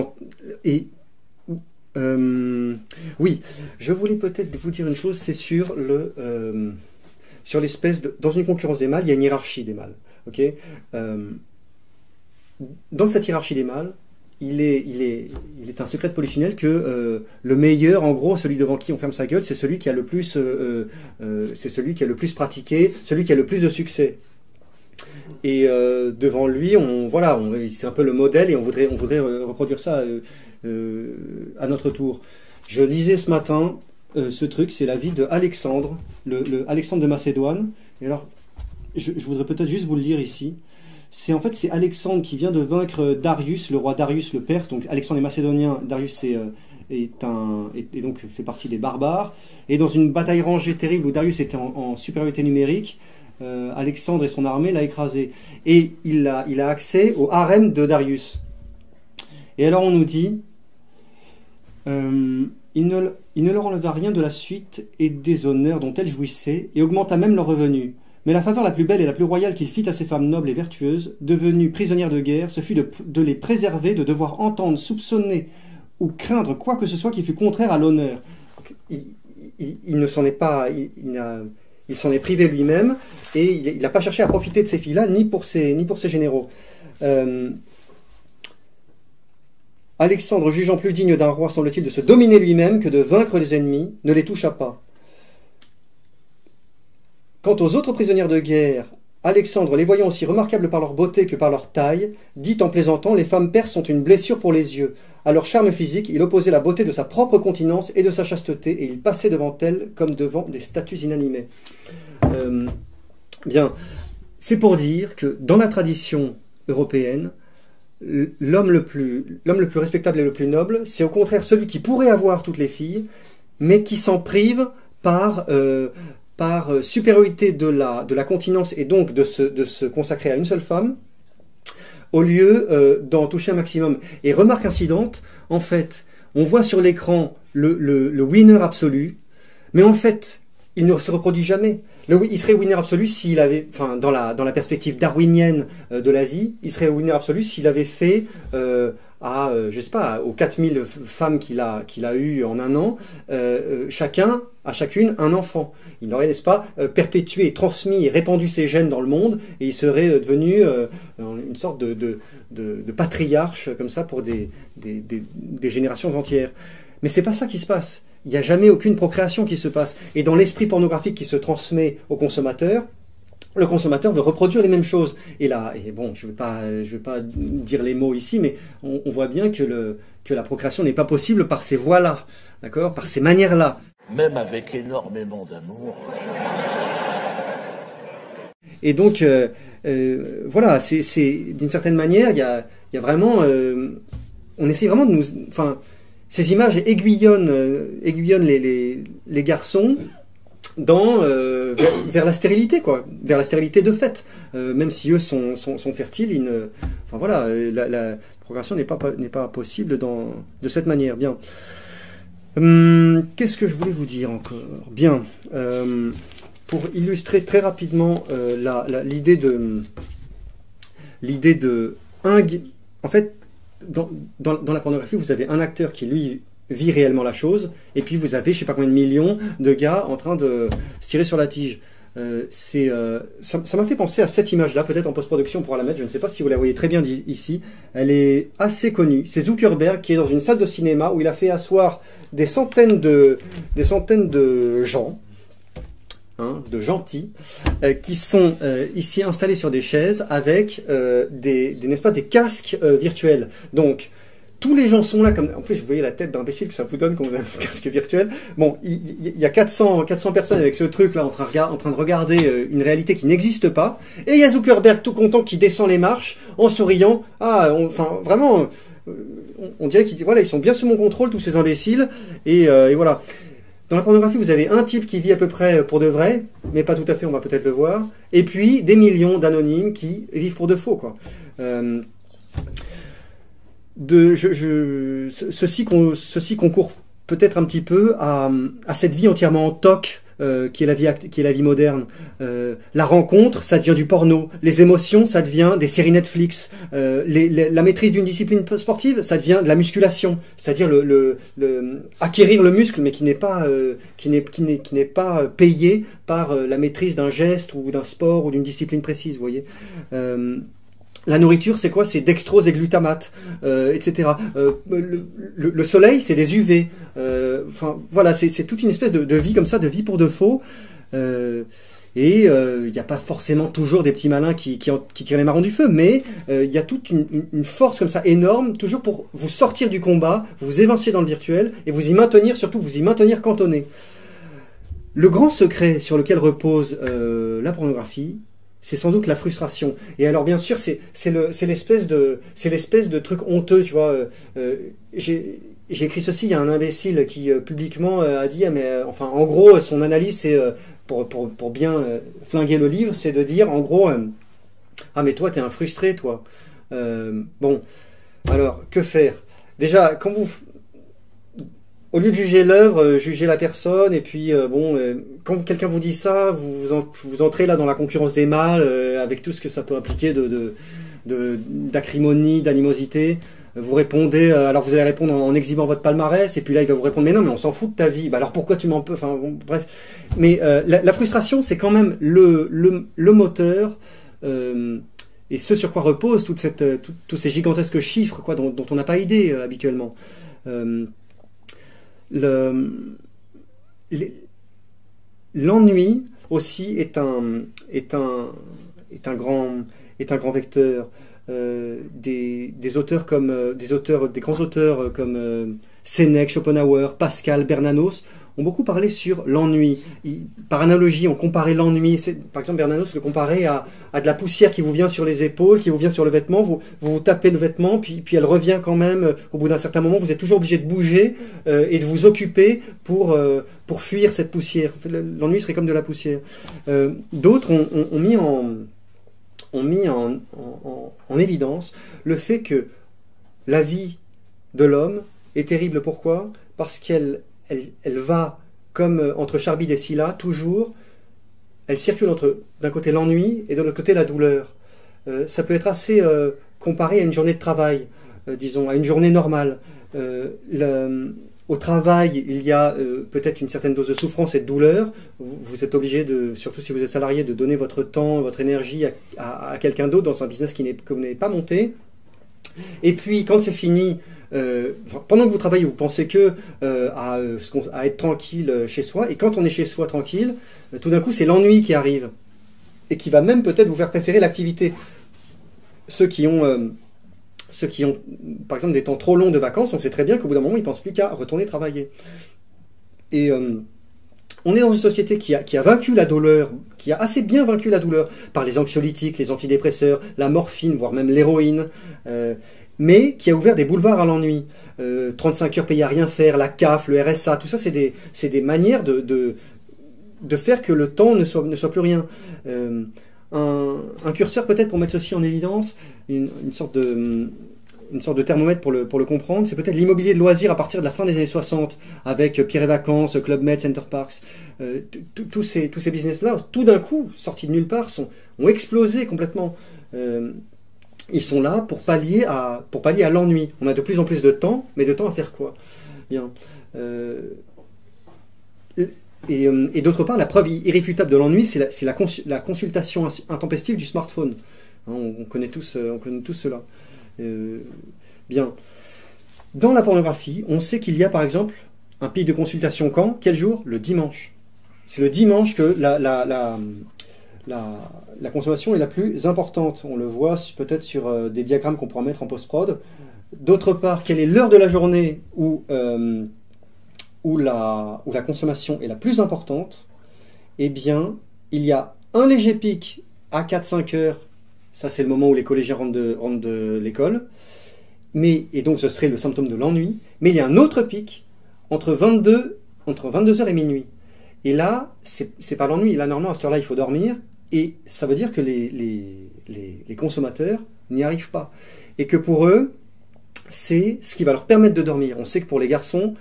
S2: Oui, je voulais peut-être vous dire une chose, c'est sur sur l'espèce de... Dans une concurrence des mâles, il y a une hiérarchie des mâles. Ok. Dans cette hiérarchie des mâles, il est un secret de Polichinelle que le meilleur, en gros, celui devant qui on ferme sa gueule, c'est celui qui a le plus, c'est celui qui a le plus pratiqué, celui qui a le plus de succès. Et devant lui, c'est un peu le modèle et on voudrait reproduire ça à notre tour. Je lisais ce matin ce truc, c'est la vie de Alexandre, le Alexandre de Macédoine. Et alors, je voudrais peut-être juste vous le lire ici. C'est Alexandre qui vient de vaincre Darius, le roi Darius le Perse. Donc Alexandre est macédonien, Darius est donc fait partie des barbares. Et dans une bataille rangée terrible où Darius était en supériorité numérique, Alexandre et son armée l'a écrasé. Et il a accès au harem de Darius. Et alors on nous dit, il ne leur enleva rien de la suite et des honneurs dont elles jouissaient, et augmenta même leurs revenus. Mais la faveur la plus belle et la plus royale qu'il fit à ces femmes nobles et vertueuses, devenues prisonnières de guerre, ce fut de les préserver, de devoir entendre, soupçonner ou craindre quoi que ce soit qui fût contraire à l'honneur. Il ne s'en est pas... Il s'en est privé lui-même et il n'a pas cherché à profiter de ces filles-là, ni pour ses généraux. Alexandre, jugeant plus digne d'un roi, semble-t-il, de se dominer lui-même que de vaincre les ennemis, ne les toucha pas. Quant aux autres prisonnières de guerre, Alexandre, les voyant aussi remarquables par leur beauté que par leur taille, dit en plaisantant, les femmes perses sont une blessure pour les yeux. À leur charme physique, il opposait la beauté de sa propre continence et de sa chasteté, et il passait devant elles comme devant des statues inanimées. Bien, c'est pour dire que dans la tradition européenne, l'homme le plus respectable et le plus noble, c'est au contraire celui qui pourrait avoir toutes les filles, mais qui s'en prive par supériorité de la continence et donc de se consacrer à une seule femme, au lieu d'en toucher un maximum. Et remarque incidente, en fait, on voit sur l'écran le winner absolu, mais en fait, il ne se reproduit jamais. Il serait winner absolu s'il avait, enfin, dans la perspective darwinienne de la vie, il serait winner absolu s'il avait fait je sais pas, aux 4000 femmes qu'il a eues en un an, chacune un enfant. Il aurait, n'est-ce pas, perpétué, transmis et répandu ses gènes dans le monde, et il serait devenu une sorte de patriarche, comme ça, pour des générations entières. Mais c'est pas ça qui se passe. Il n'y a jamais aucune procréation qui se passe. Et dans l'esprit pornographique qui se transmet au consommateur, le consommateur veut reproduire les mêmes choses. Et là, bon, je vais pas dire les mots ici, mais on voit bien que la procréation n'est pas possible par ces voies-là, d'accord, par ces manières-là.
S9: Même avec énormément d'amour.
S2: Et donc, voilà, c'est d'une certaine manière, il y a vraiment, on essaie vraiment de nous, enfin, ces images aiguillonnent les garçons vers la stérilité, quoi, vers la stérilité de fait. Même si eux sont fertiles, enfin voilà, la procréation n'est pas possible de cette manière. Bien. Qu'est-ce que je voulais vous dire encore? Bien. Pour illustrer très rapidement l'idée de en fait, dans la pornographie, vous avez un acteur qui, lui, vit réellement la chose, et puis vous avez je sais pas combien de millions de gars en train de se tirer sur la tige. Ça m'a fait penser à cette image-là, peut-être en post-production on pourra la mettre, je ne sais pas si vous la voyez très bien ici. Elle est assez connue. C'est Zuckerberg qui est dans une salle de cinéma où il a fait asseoir des centaines de gens, de gentils, qui sont ici installés sur des chaises avec n'est-ce pas, des casques virtuels. Donc tous les gens sont là, comme en plus vous voyez la tête d'imbécile que ça vous donne quand vous avez un casque virtuel. Bon, il y a 400 personnes avec ce truc là en train de regarder une réalité qui n'existe pas, et il y a Zuckerberg tout content qui descend les marches en souriant. Enfin vraiment, on dirait ils sont bien sous mon contrôle, tous ces imbéciles, et voilà. Dans la pornographie, vous avez un type qui vit à peu près pour de vrai, mais pas tout à fait, on va peut-être le voir, et puis des millions d'anonymes qui vivent pour de faux, quoi. Ceci concourt peut-être un petit peu à cette vie entièrement en toc qui est la vie moderne. La rencontre, ça devient du porno. Les émotions, ça devient des séries Netflix. La maîtrise d'une discipline sportive, ça devient de la musculation. C'est-à-dire acquérir le muscle, mais qui n'est pas payé par la maîtrise d'un geste ou d'un sport ou d'une discipline précise, vous voyez. La nourriture, c'est quoi? C'est dextrose et glutamate, etc. Le soleil, c'est des UV. Enfin, voilà, c'est toute une espèce de vie comme ça, de vie pour de faux. Et il n'y a pas forcément toujours des petits malins qui tirent les marrons du feu, mais il y a toute une force comme ça énorme, toujours pour vous sortir du combat, vous évincer dans le virtuel et vous y maintenir, surtout vous y maintenir cantonné. Le grand secret sur lequel repose la pornographie, c'est sans doute la frustration. Et alors bien sûr, c'est l'espèce de truc honteux, tu vois. J'ai écrit ceci, il y a un imbécile qui publiquement a dit, enfin en gros, son analyse, c'est pour bien flinguer le livre, c'est de dire en gros, ah mais toi t'es un frustré, toi. Bon, alors que faire? Déjà, au lieu de juger l'œuvre, jugez la personne, et puis quand quelqu'un vous dit ça, vous entrez là dans la concurrence des mâles, avec tout ce que ça peut impliquer d'acrimonie, d'animosité. Vous répondez, alors vous allez répondre en exhibant votre palmarès, et puis là il va vous répondre, mais non, mais on s'en fout de ta vie, bah alors pourquoi tu m'en peux, enfin bon, bref. Mais la frustration, c'est quand même le moteur, et ce sur quoi reposent tous ces gigantesques chiffres, quoi, dont on n'a pas idée habituellement. L'ennui aussi est un grand vecteur. Des grands auteurs comme Sénèque, Schopenhauer, Pascal, Bernanos ont beaucoup parlé sur l'ennui. Par analogie, on comparait l'ennui. Par exemple, Bernanos le comparait à de la poussière qui vous vient sur les épaules, qui vous vient sur le vêtement. Vous tapez le vêtement, puis elle revient quand même. Au bout d'un certain moment, vous êtes toujours obligé de bouger et de vous occuper pour fuir cette poussière. L'ennui serait comme de la poussière. D'autres ont mis en évidence le fait que la vie de l'homme est terrible. Pourquoi? Parce qu'elle va comme entre Charbide et Scylla, toujours, elle circule entre d'un côté l'ennui et de l'autre côté la douleur. Ça peut être assez comparé à une journée de travail, disons, à une journée normale. Au travail, il y a peut-être une certaine dose de souffrance et de douleur. Vous êtes obligé, surtout si vous êtes salarié, de donner votre temps, votre énergie à quelqu'un d'autre dans un business que vous n'avez pas monté. Et puis, quand c'est fini, pendant que vous travaillez, vous pensez que à être tranquille chez soi. Et quand on est chez soi tranquille, tout d'un coup, c'est l'ennui qui arrive. Et qui va même peut-être vous faire préférer l'activité. Ceux qui ont, par exemple, des temps trop longs de vacances, on sait très bien qu'au bout d'un moment, ils ne pensent plus qu'à retourner travailler. Et on est dans une société qui a vaincu la douleur, qui a assez bien vaincu la douleur par les anxiolytiques, les antidépresseurs, la morphine, voire même l'héroïne, mais qui a ouvert des boulevards à l'ennui. 35 heures payées à rien faire, la CAF, le RSA, tout ça, c'est des manières de faire que le temps ne soit plus rien. Un curseur peut-être pour mettre ceci en évidence, une sorte de thermomètre pour le comprendre, c'est peut-être l'immobilier de loisirs à partir de la fin des années 60, avec Pierre et Vacances, Club Med, Center Parks. Tous ces business-là, tout d'un coup, sortis de nulle part, ont explosé complètement. Ils sont là pour pallier à l'ennui. On a de plus en plus de temps, mais de temps à faire quoi? Bien. Et d'autre part, la preuve irréfutable de l'ennui, c'est la consultation intempestive du smartphone. On connaît tous cela. Bien. Dans la pornographie, on sait qu'il y a par exemple un pic de consultation quand? Quel jour? Le dimanche. C'est le dimanche que la consommation est la plus importante. On le voit peut-être sur des diagrammes qu'on pourra mettre en post-prod. D'autre part, quelle est l'heure de la journée où la consommation est la plus importante? Eh bien, il y a un léger pic à 4-5 heures. Ça, c'est le moment où les collégiens rentrent de l'école. Et donc, ce serait le symptôme de l'ennui. Mais il y a un autre pic entre 22h et minuit. Et là, c'est pas l'ennui. Là, normalement, à cette heure-là, il faut dormir. Et ça veut dire que les consommateurs n'y arrivent pas. Et que pour eux, c'est ce qui va leur permettre de dormir. On sait que pour les garçons,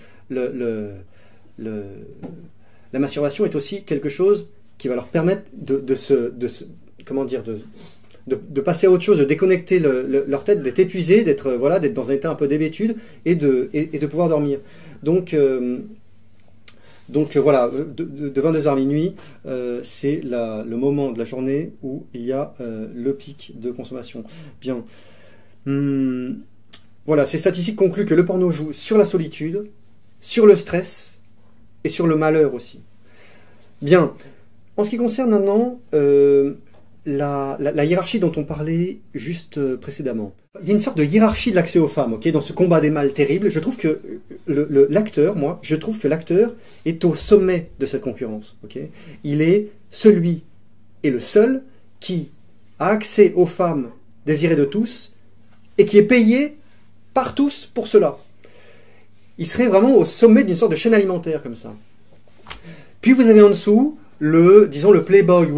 S2: la masturbation est aussi quelque chose qui va leur permettre comment dire, de passer à autre chose, de déconnecter leur tête, d'être épuisé, d'être voilà, d'être dans un état un peu d'hébétude et de pouvoir dormir. Donc voilà, de 22h à minuit, c'est le moment de la journée où il y a le pic de consommation. Bien. Voilà, ces statistiques concluent que le porno joue sur la solitude, sur le stress et sur le malheur aussi. Bien. En ce qui concerne maintenant la hiérarchie dont on parlait juste précédemment. Il y a une sorte de hiérarchie de l'accès aux femmes, dans ce combat des mâles terrible. Je trouve que l'acteur est au sommet de cette concurrence. Il est celui et le seul qui a accès aux femmes désirées de tous et qui est payé par tous pour cela. Il serait vraiment au sommet d'une sorte de chaîne alimentaire comme ça. Puis vous avez en dessous disons le playboy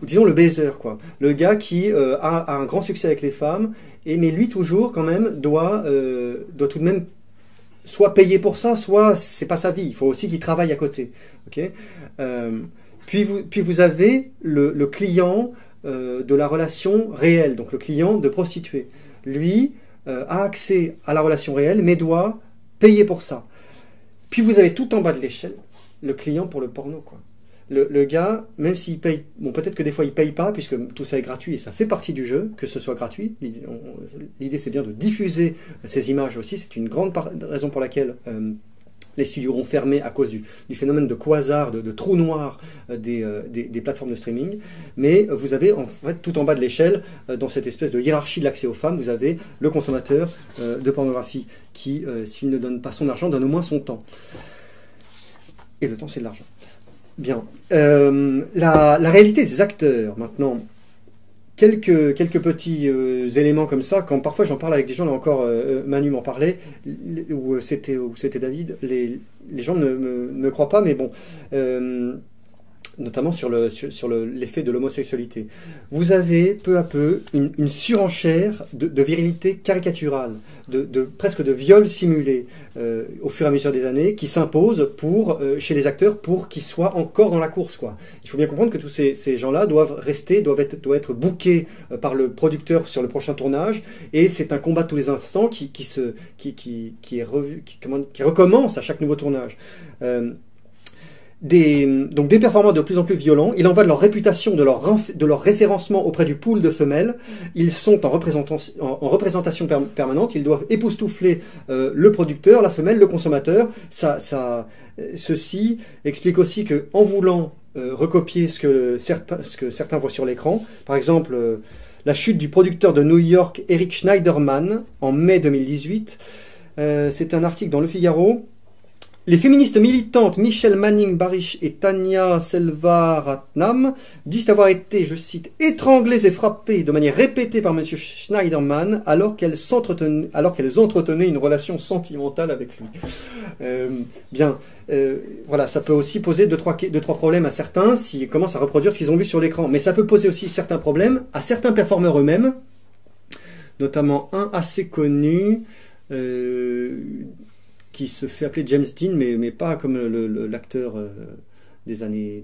S2: disons le baiser, quoi. Le gars qui a un grand succès avec les femmes, mais lui toujours quand même doit tout de même soit payer pour ça, soit c'est pas sa vie. Il faut aussi qu'il travaille à côté. Puis vous avez le client de la relation réelle, donc le client de prostituée. Lui a accès à la relation réelle, mais doit payer pour ça. Puis vous avez tout en bas de l'échelle le client pour le porno, quoi. Le gars, même s'il paye, bon, peut-être que des fois il paye pas, puisque tout ça est gratuit et ça fait partie du jeu, que ce soit gratuit. L'idée c'est bien de diffuser ces images aussi. C'est une grande raison pour laquelle les studios ont fermé à cause du phénomène de quasar, de trou noir des plateformes de streaming. Mais vous avez en fait tout en bas de l'échelle, dans cette espèce de hiérarchie de l'accès aux femmes, vous avez le consommateur de pornographie qui, s'il ne donne pas son argent, donne au moins son temps. Et le temps c'est de l'argent. Bien. La réalité des acteurs, maintenant. Quelques petits éléments comme ça. Quand parfois j'en parle avec des gens, là encore, Manu m'en parlait, ou c'était David, les gens ne me croient pas, mais bon, notamment sur l'effet de l'homosexualité. Vous avez peu à peu une surenchère de virilité caricaturale, presque de viol simulé au fur et à mesure des années, qui s'impose chez les acteurs pour qu'ils soient encore dans la course, quoi. Il faut bien comprendre que tous ces gens-là doivent être bookés par le producteur sur le prochain tournage, et c'est un combat de tous les instants qui recommence à chaque nouveau tournage. Donc des performants de plus en plus violents. Il en va de leur réputation, de leur référencement auprès du pool de femelles. Ils sont en représentation permanente. Ils doivent époustoufler le producteur, la femelle, le consommateur. Ceci explique aussi que, en voulant recopier ce que certains voient sur l'écran, par exemple la chute du producteur de New York, Eric Schneiderman, en mai 2018, c'est un article dans Le Figaro. Les féministes militantes Michelle Manning-Barish et Tania Selvaratnam disent avoir été, je cite, étranglées et frappées de manière répétée par M. Schneiderman alors qu'elles entretenaient une relation sentimentale avec lui. Voilà, ça peut aussi poser deux, trois problèmes à certains s'ils commencent à reproduire ce qu'ils ont vu sur l'écran. Mais ça peut poser aussi certains problèmes à certains performeurs eux-mêmes, notamment un assez connu, qui se fait appeler James Dean, mais pas comme l'acteur des années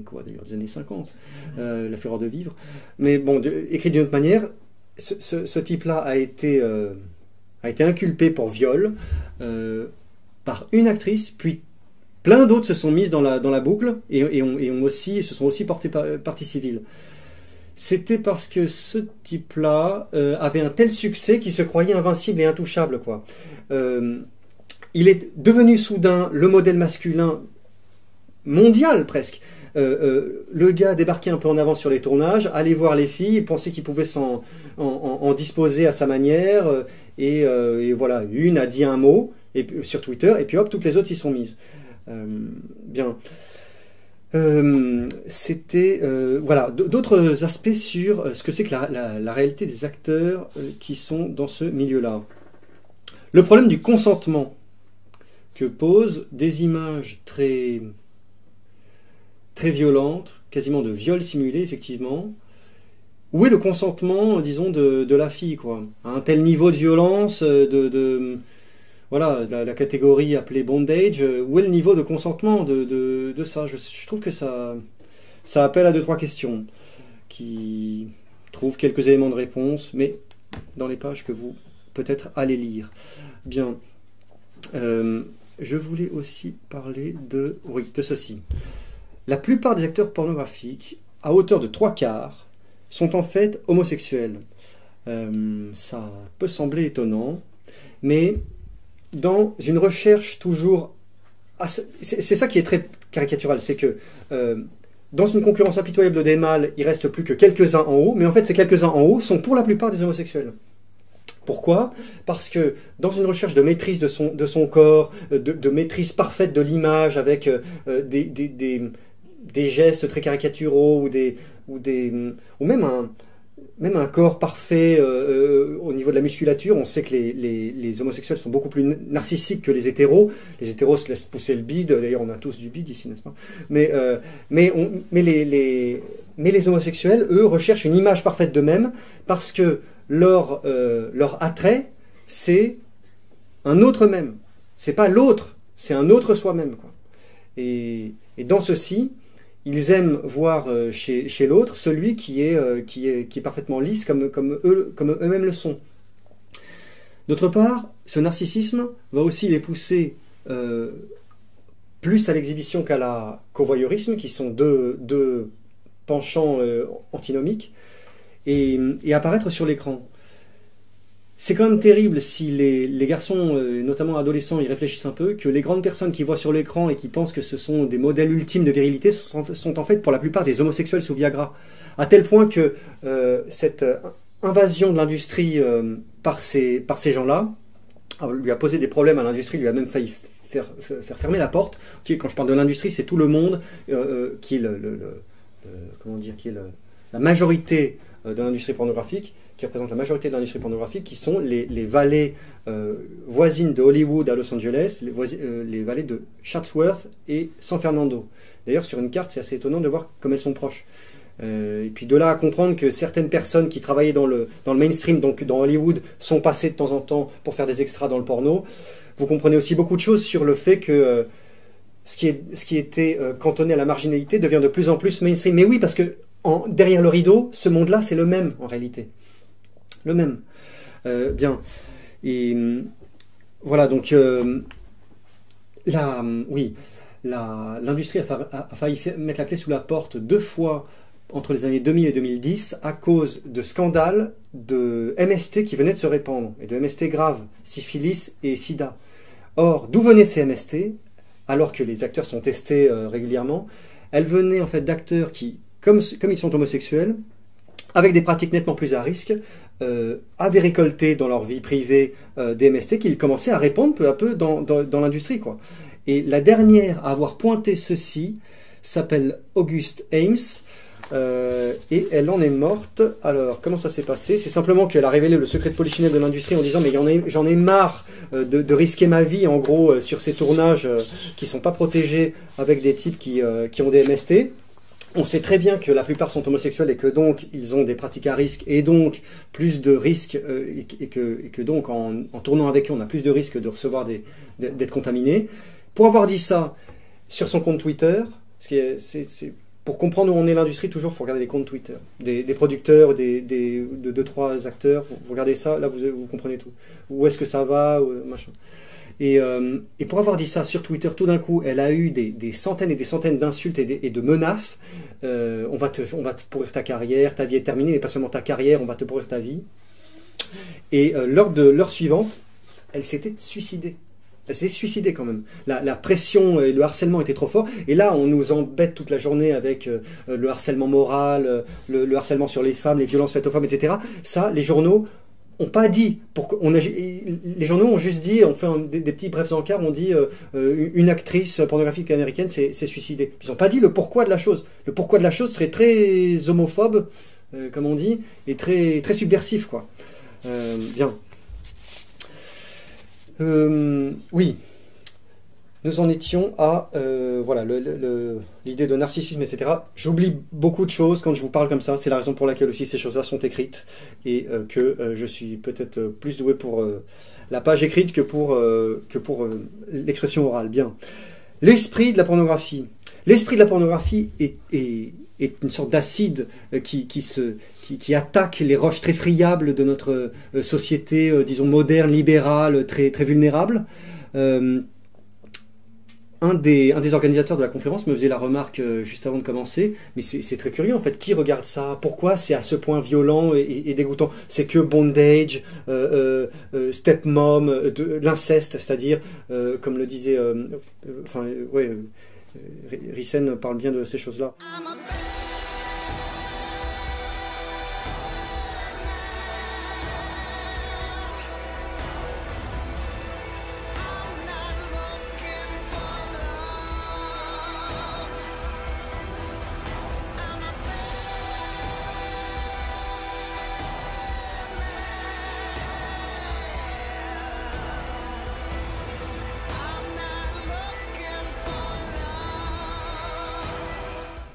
S2: quoi d'ailleurs, des années 50, La fureur de vivre. Mais bon, écrit d'une autre manière, ce type-là a été inculpé pour viol par une actrice, puis plein d'autres se sont mises dans la boucle et se sont aussi portés partie civile. C'était parce que ce type-là avait un tel succès qu'il se croyait invincible et intouchable, quoi. Il est devenu soudain le modèle masculin mondial presque. Le gars débarquait un peu en avance sur les tournages, allait voir les filles, il pensait qu'il pouvait en disposer à sa manière, et voilà, une a dit un mot sur Twitter, et puis hop, toutes les autres s'y sont mises. Bien. C'était voilà, d'autres aspects sur ce que c'est que la réalité des acteurs qui sont dans ce milieu-là. Le problème du consentement que posent des images très violentes, quasiment de viol simulé, effectivement. Où est le consentement, disons, de la fille, quoi? À un tel niveau de violence, voilà, la catégorie appelée bondage, où est le niveau de consentement de ça? Je trouve que ça appelle à 2-3 questions, qui trouvent quelques éléments de réponse, mais dans les pages que vous, peut-être, allez lire. Bien. Je voulais aussi parler de ceci. La plupart des acteurs pornographiques, à hauteur de 3/4, sont en fait homosexuels. Ça peut sembler étonnant, mais dans une recherche toujours... C'est ça qui est très caricatural, c'est que dans une concurrence impitoyable des mâles, il reste plus que quelques-uns en haut, mais en fait ces quelques-uns en haut sont pour la plupart des homosexuels. Pourquoi? Parce que dans une recherche de maîtrise de son corps, de maîtrise parfaite de l'image, avec des gestes très caricaturaux, ou même un corps parfait au niveau de la musculature, on sait que les homosexuels sont beaucoup plus narcissiques que les hétéros. Les hétéros se laissent pousser le bide, d'ailleurs on a tous du bide ici, n'est-ce pas? Mais les homosexuels, eux, recherchent une image parfaite d'eux-mêmes, parce que leur attrait, c'est un autre même. C'est pas l'autre, c'est un autre soi-même, quoi. Et dans ceci, ils aiment voir chez l'autre celui qui est parfaitement lisse, comme eux-mêmes le sont. D'autre part, ce narcissisme va aussi les pousser plus à l'exhibition qu'au voyeurisme, qui sont deux penchants antinomiques, et apparaître sur l'écran. C'est quand même terrible si les garçons, notamment adolescents, y réfléchissent un peu, que les grandes personnes qui voient sur l'écran et qui pensent que ce sont des modèles ultimes de virilité sont en fait pour la plupart des homosexuels sous Viagra. À tel point que cette invasion de l'industrie par ces gens-là lui a posé des problèmes à l'industrie, lui a même failli faire fermer la porte. Quand je parle de l'industrie, c'est tout le monde qui est la majorité de l'industrie pornographique, qui représente la majorité de l'industrie pornographique, qui sont les vallées voisines de Hollywood à Los Angeles, les vallées de Chatsworth et San Fernando. D'ailleurs, sur une carte, c'est assez étonnant de voir comme elles sont proches. Et puis de là à comprendre que certaines personnes qui travaillaient dans le mainstream, donc dans Hollywood, sont passées de temps en temps pour faire des extras dans le porno. Vous comprenez aussi beaucoup de choses sur le fait que ce qui était cantonné à la marginalité devient de plus en plus mainstream. Mais oui, parce que derrière le rideau, ce monde-là, c'est le même en réalité. Le même. Bien. Et voilà, donc l'industrie a failli mettre la clé sous la porte 2 fois entre les années 2000 et 2010 à cause de scandales de MST qui venaient de se répandre, et de MST graves, syphilis et sida. Or, d'où venaient ces MST, alors que les acteurs sont testés régulièrement? Elles venaient en fait d'acteurs qui, comme ils sont homosexuels, avec des pratiques nettement plus à risque, avaient récolté dans leur vie privée des MST qu'ils commençaient à répandre peu à peu dans l'industrie, quoi. Et la dernière à avoir pointé ceci s'appelle August Ames, et elle en est morte. Alors, comment ça s'est passé? C'est simplement qu'elle a révélé le secret de polichinelle de l'industrie en disant « mais j'en ai marre de risquer ma vie, en gros, sur ces tournages qui sont pas protégés avec des types qui ont des MST ». On sait très bien que la plupart sont homosexuels et que donc ils ont des pratiques à risque et donc plus de risques et que donc en tournant avec eux on a plus de risques de recevoir d'être contaminés. Pour avoir dit ça sur son compte Twitter, pour comprendre où on est l'industrie, toujours il faut regarder les comptes Twitter des producteurs, de 2-3 acteurs. Vous regardez ça, là vous comprenez tout. Où est-ce que ça va, machin. Et pour avoir dit ça sur Twitter, tout d'un coup, elle a eu des centaines et des centaines d'insultes et de menaces. On va te pourrir ta carrière, ta vie est terminée, mais pas seulement ta carrière, on va te pourrir ta vie. Et lors de l'heure suivante, elle s'était suicidée. Elle s'est suicidée quand même. La pression et le harcèlement étaient trop forts. Et là, on nous embête toute la journée avec le harcèlement moral, le harcèlement sur les femmes, les violences faites aux femmes, etc. Ça, les journaux n'ont pas dit. Les journaux ont juste dit, on fait des petits brefs encarts, on dit une actrice pornographique américaine s'est suicidée. Ils n'ont pas dit le pourquoi de la chose. Le pourquoi de la chose serait très homophobe, comme on dit, et très, très subversif, quoi. Bien. Oui. Nous en étions à voilà, l'idée de narcissisme, etc. J'oublie beaucoup de choses quand je vous parle comme ça. C'est la raison pour laquelle aussi ces choses-là sont écrites et que je suis peut-être plus doué pour la page écrite que pour l'expression orale. Bien. L'esprit de la pornographie. L'esprit de la pornographie est une sorte d'acide qui attaque les roches très friables de notre société, disons moderne, libérale, très, très vulnérable. Un des organisateurs de la conférence me faisait la remarque juste avant de commencer, mais c'est très curieux en fait, qui regarde ça? Pourquoi c'est à ce point violent et dégoûtant? C'est que bondage, stepmom, l'inceste, c'est-à-dire, comme le disait, Rissen parle bien de ces choses-là.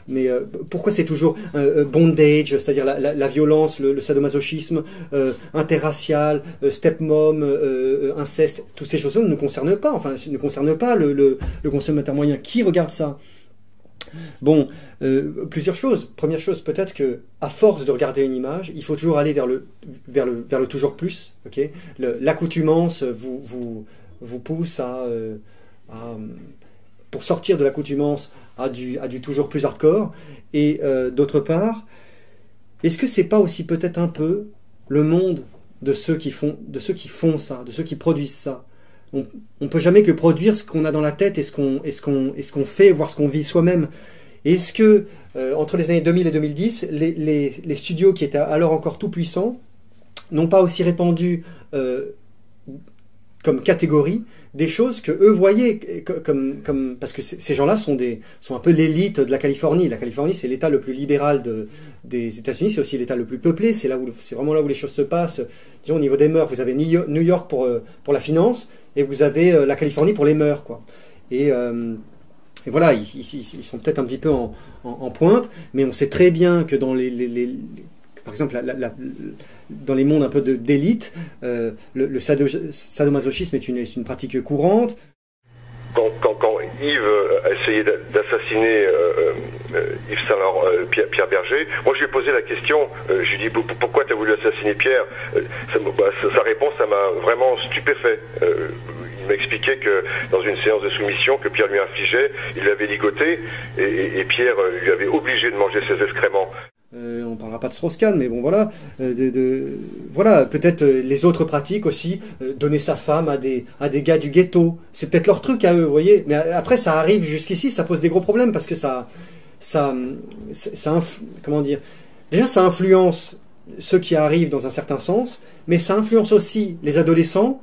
S2: Mais pourquoi c'est toujours bondage, c'est-à-dire la violence, le sadomasochisme, interracial, stepmom, inceste, toutes ces choses-là ne nous concernent pas, enfin, ne concernent pas le consommateur moyen. Qui regarde ça? Bon, plusieurs choses. Première chose, peut-être que à force de regarder une image, il faut toujours aller vers le toujours plus. Okay, l'accoutumance vous pousse pour sortir de l'accoutumance à du toujours plus hardcore. Et d'autre part, est-ce que c'est pas aussi peut-être un peu le monde de ceux qui font ça, de ceux qui produisent ça? On peut jamais que produire ce qu'on a dans la tête et ce qu'on fait, voire ce qu'on vit soi-même. Est-ce que entre les années 2000 et 2010, les studios qui étaient alors encore tout puissants n'ont pas aussi répandu comme catégorie des choses que eux voyaient parce que ces gens-là sont un peu l'élite de la Californie. La Californie, c'est l'État le plus libéral des États-Unis, c'est aussi l'État le plus peuplé. C'est vraiment là où les choses se passent. Disons au niveau des mœurs, vous avez New York pour la finance et vous avez la Californie pour les mœurs, quoi. Et voilà, ils sont peut-être un petit peu en pointe, mais on sait très bien que dans par exemple, dans les mondes un peu d'élite, le sadomasochisme est une pratique courante.
S10: Quand Yves a essayé d'assassiner Yves Saint Laurent, Pierre Berger, moi je lui ai posé la question, je lui ai dit pourquoi tu as voulu assassiner Pierre? Sa réponse, ça m'a vraiment stupéfait. Il m'a expliqué que dans une séance de soumission que Pierre lui infligeait, il l'avait ligoté et Pierre lui avait obligé de manger ses excréments.
S2: On parlera pas de Strauss-Kahn, mais bon voilà, voilà peut-être les autres pratiques aussi, donner sa femme à des gars du ghetto, c'est peut-être leur truc à eux, vous voyez. Mais après ça arrive jusqu'ici, ça pose des gros problèmes parce que comment dire, déjà ça influence ceux qui arrivent dans un certain sens, mais ça influence aussi les adolescents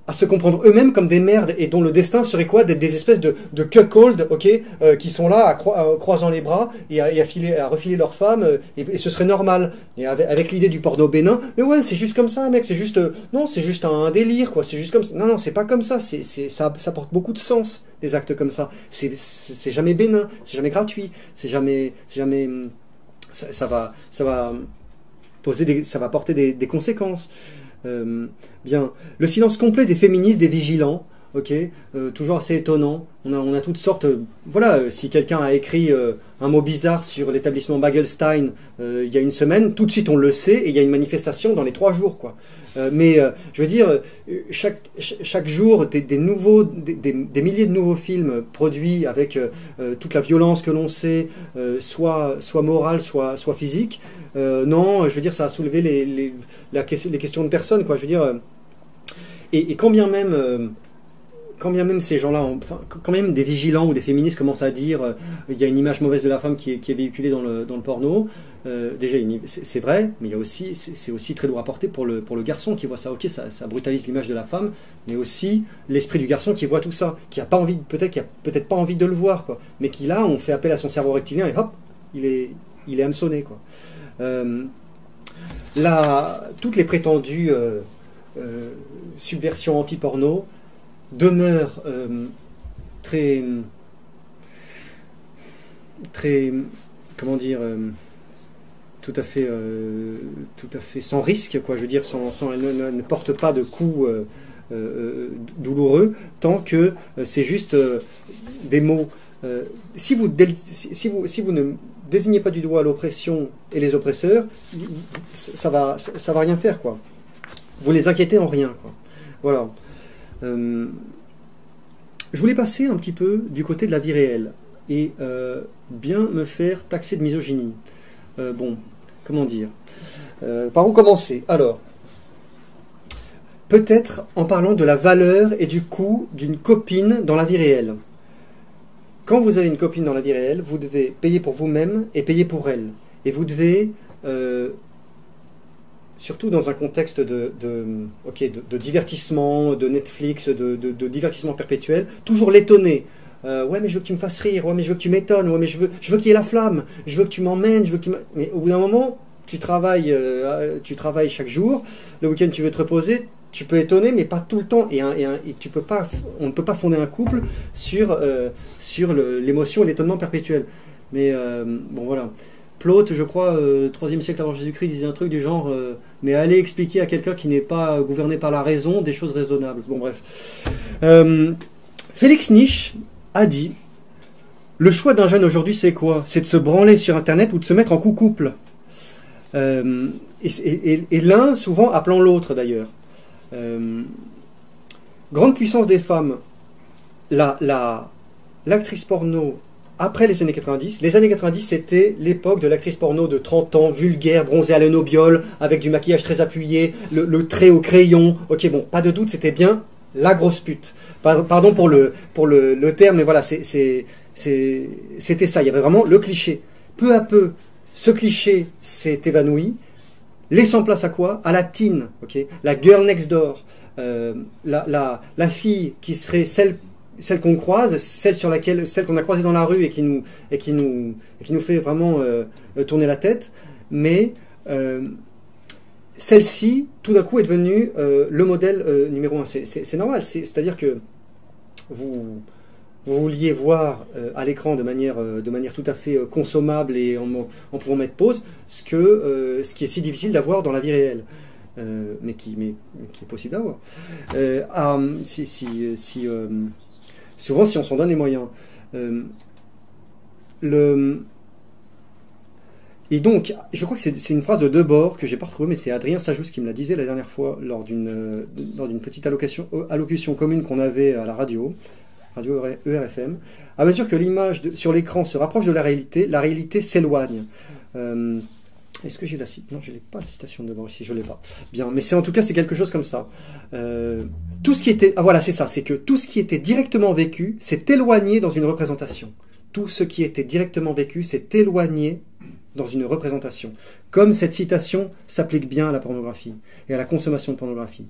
S2: à se comprendre eux-mêmes comme des merdes et dont le destin serait quoi? D'être des espèces de cuckold, ok, qui sont là croisant les bras et à refiler leur femme et ce serait normal. Et avec l'idée du porno bénin, mais ouais, c'est juste comme ça, mec, c'est juste non, c'est juste un délire, quoi, c'est juste comme ça. Non, c'est pas comme ça, ça porte beaucoup de sens, des actes comme ça. C'est jamais bénin, c'est jamais gratuit, c'est jamais ça va porter des conséquences. Bien, le silence complet des féministes, des vigilants, ok, toujours assez étonnant. On a toutes sortes. Voilà, si quelqu'un a écrit un mot bizarre sur l'établissement Bagelstein il y a une semaine, tout de suite on le sait et il y a une manifestation dans les 3 jours, quoi. Mais je veux dire, chaque jour des milliers de nouveaux films produits avec toute la violence que l'on sait, soit morale, soit physique. Non, je veux dire, ça a soulevé les questions de personnes, quoi. Je veux dire, et quand bien même ces gens-là, enfin, quand même des vigilants ou des féministes commencent à dire il y a une image mauvaise de la femme qui est véhiculée dans le porno, déjà c'est vrai, mais il y a aussi c'est aussi très lourd à porter pour le garçon qui voit ça. Ok, ça brutalise l'image de la femme, mais aussi l'esprit du garçon qui voit tout ça, qui a peut-être pas envie de le voir, quoi, mais qui là on fait appel à son cerveau rectilien et hop, il est hameçonné, quoi. Toutes les prétendues subversions anti-porno demeure très, comment dire, tout à fait sans risque, quoi. Je veux dire, elle ne porte pas de coups douloureux, tant que c'est juste des mots. Si vous ne désignez pas du doigt l'oppression et les oppresseurs, ça va rien faire, quoi. Vous les inquiétez en rien, quoi. Voilà. Je voulais passer un petit peu du côté de la vie réelle et bien me faire taxer de misogynie. Bon, comment dire, par où commencer? Alors, peut-être en parlant de la valeur et du coût d'une copine dans la vie réelle. Quand vous avez une copine dans la vie réelle, vous devez payer pour vous-même et payer pour elle. Et vous devez, surtout dans un contexte de divertissement, de Netflix, de divertissement perpétuel, toujours l'étonner. Ouais, mais je veux que tu me fasses rire, ouais, mais je veux que tu m'étonnes, ouais, mais je veux qu'il y ait la flamme, je veux que tu m'emmènes, Mais au bout d'un moment, tu travailles chaque jour, le week-end tu veux te reposer, tu peux étonner, mais pas tout le temps. Et on ne peut pas fonder un couple sur l'émotion et l'étonnement perpétuel. Mais bon, voilà. Plaute, je crois, 3e siècle avant Jésus-Christ, disait un truc du genre mais allez expliquer à quelqu'un qui n'est pas gouverné par la raison des choses raisonnables. Bon, bref. Félix Nietzsche a dit: le choix d'un jeune aujourd'hui, c'est quoi? C'est de se branler sur Internet ou de se mettre en couple. Et l'un, souvent, appelant l'autre, d'ailleurs. Grande puissance des femmes, l'actrice porno après les années 90. Les années 90, c'était l'époque de l'actrice porno de 30 ans, vulgaire, bronzée à l'enobiole, avec du maquillage très appuyé, le trait au crayon. Ok, bon, pas de doute, c'était bien la grosse pute. Pardon pour le terme, mais voilà, c'était ça. Il y avait vraiment le cliché. Peu à peu, ce cliché s'est évanoui, laissant place à quoi? À la teen, okay, la girl next door, la fille qui serait celle qu'on croise, celle qu'on a croisée dans la rue et qui nous fait vraiment tourner la tête, mais celle-ci, tout d'un coup, est devenue le modèle numéro 1. C'est normal, c'est-à-dire que vous vouliez voir à l'écran de manière tout à fait consommable et en pouvant mettre pause ce qui est si difficile d'avoir dans la vie réelle, mais qui est possible d'avoir. Souvent, si on s'en donne les moyens. Et donc, je crois que c'est une phrase de Debord que j'ai pas retrouvée, mais c'est Adrien Sajous qui me la disait la dernière fois lors d'une petite allocution commune qu'on avait à la radio ERFM. À mesure que l'image sur l'écran se rapproche de la réalité s'éloigne. Est-ce que j'ai la citation? Non, je n'ai pas la citation de Debord ici, je ne l'ai pas. Bien, mais en tout cas, c'est quelque chose comme ça. Tout ce qui était... Ah voilà, c'est ça, c'est que tout ce qui était directement vécu s'est éloigné dans une représentation. Tout ce qui était directement vécu s'est éloigné dans une représentation. Comme cette citation s'applique bien à la pornographie et à la consommation de pornographie.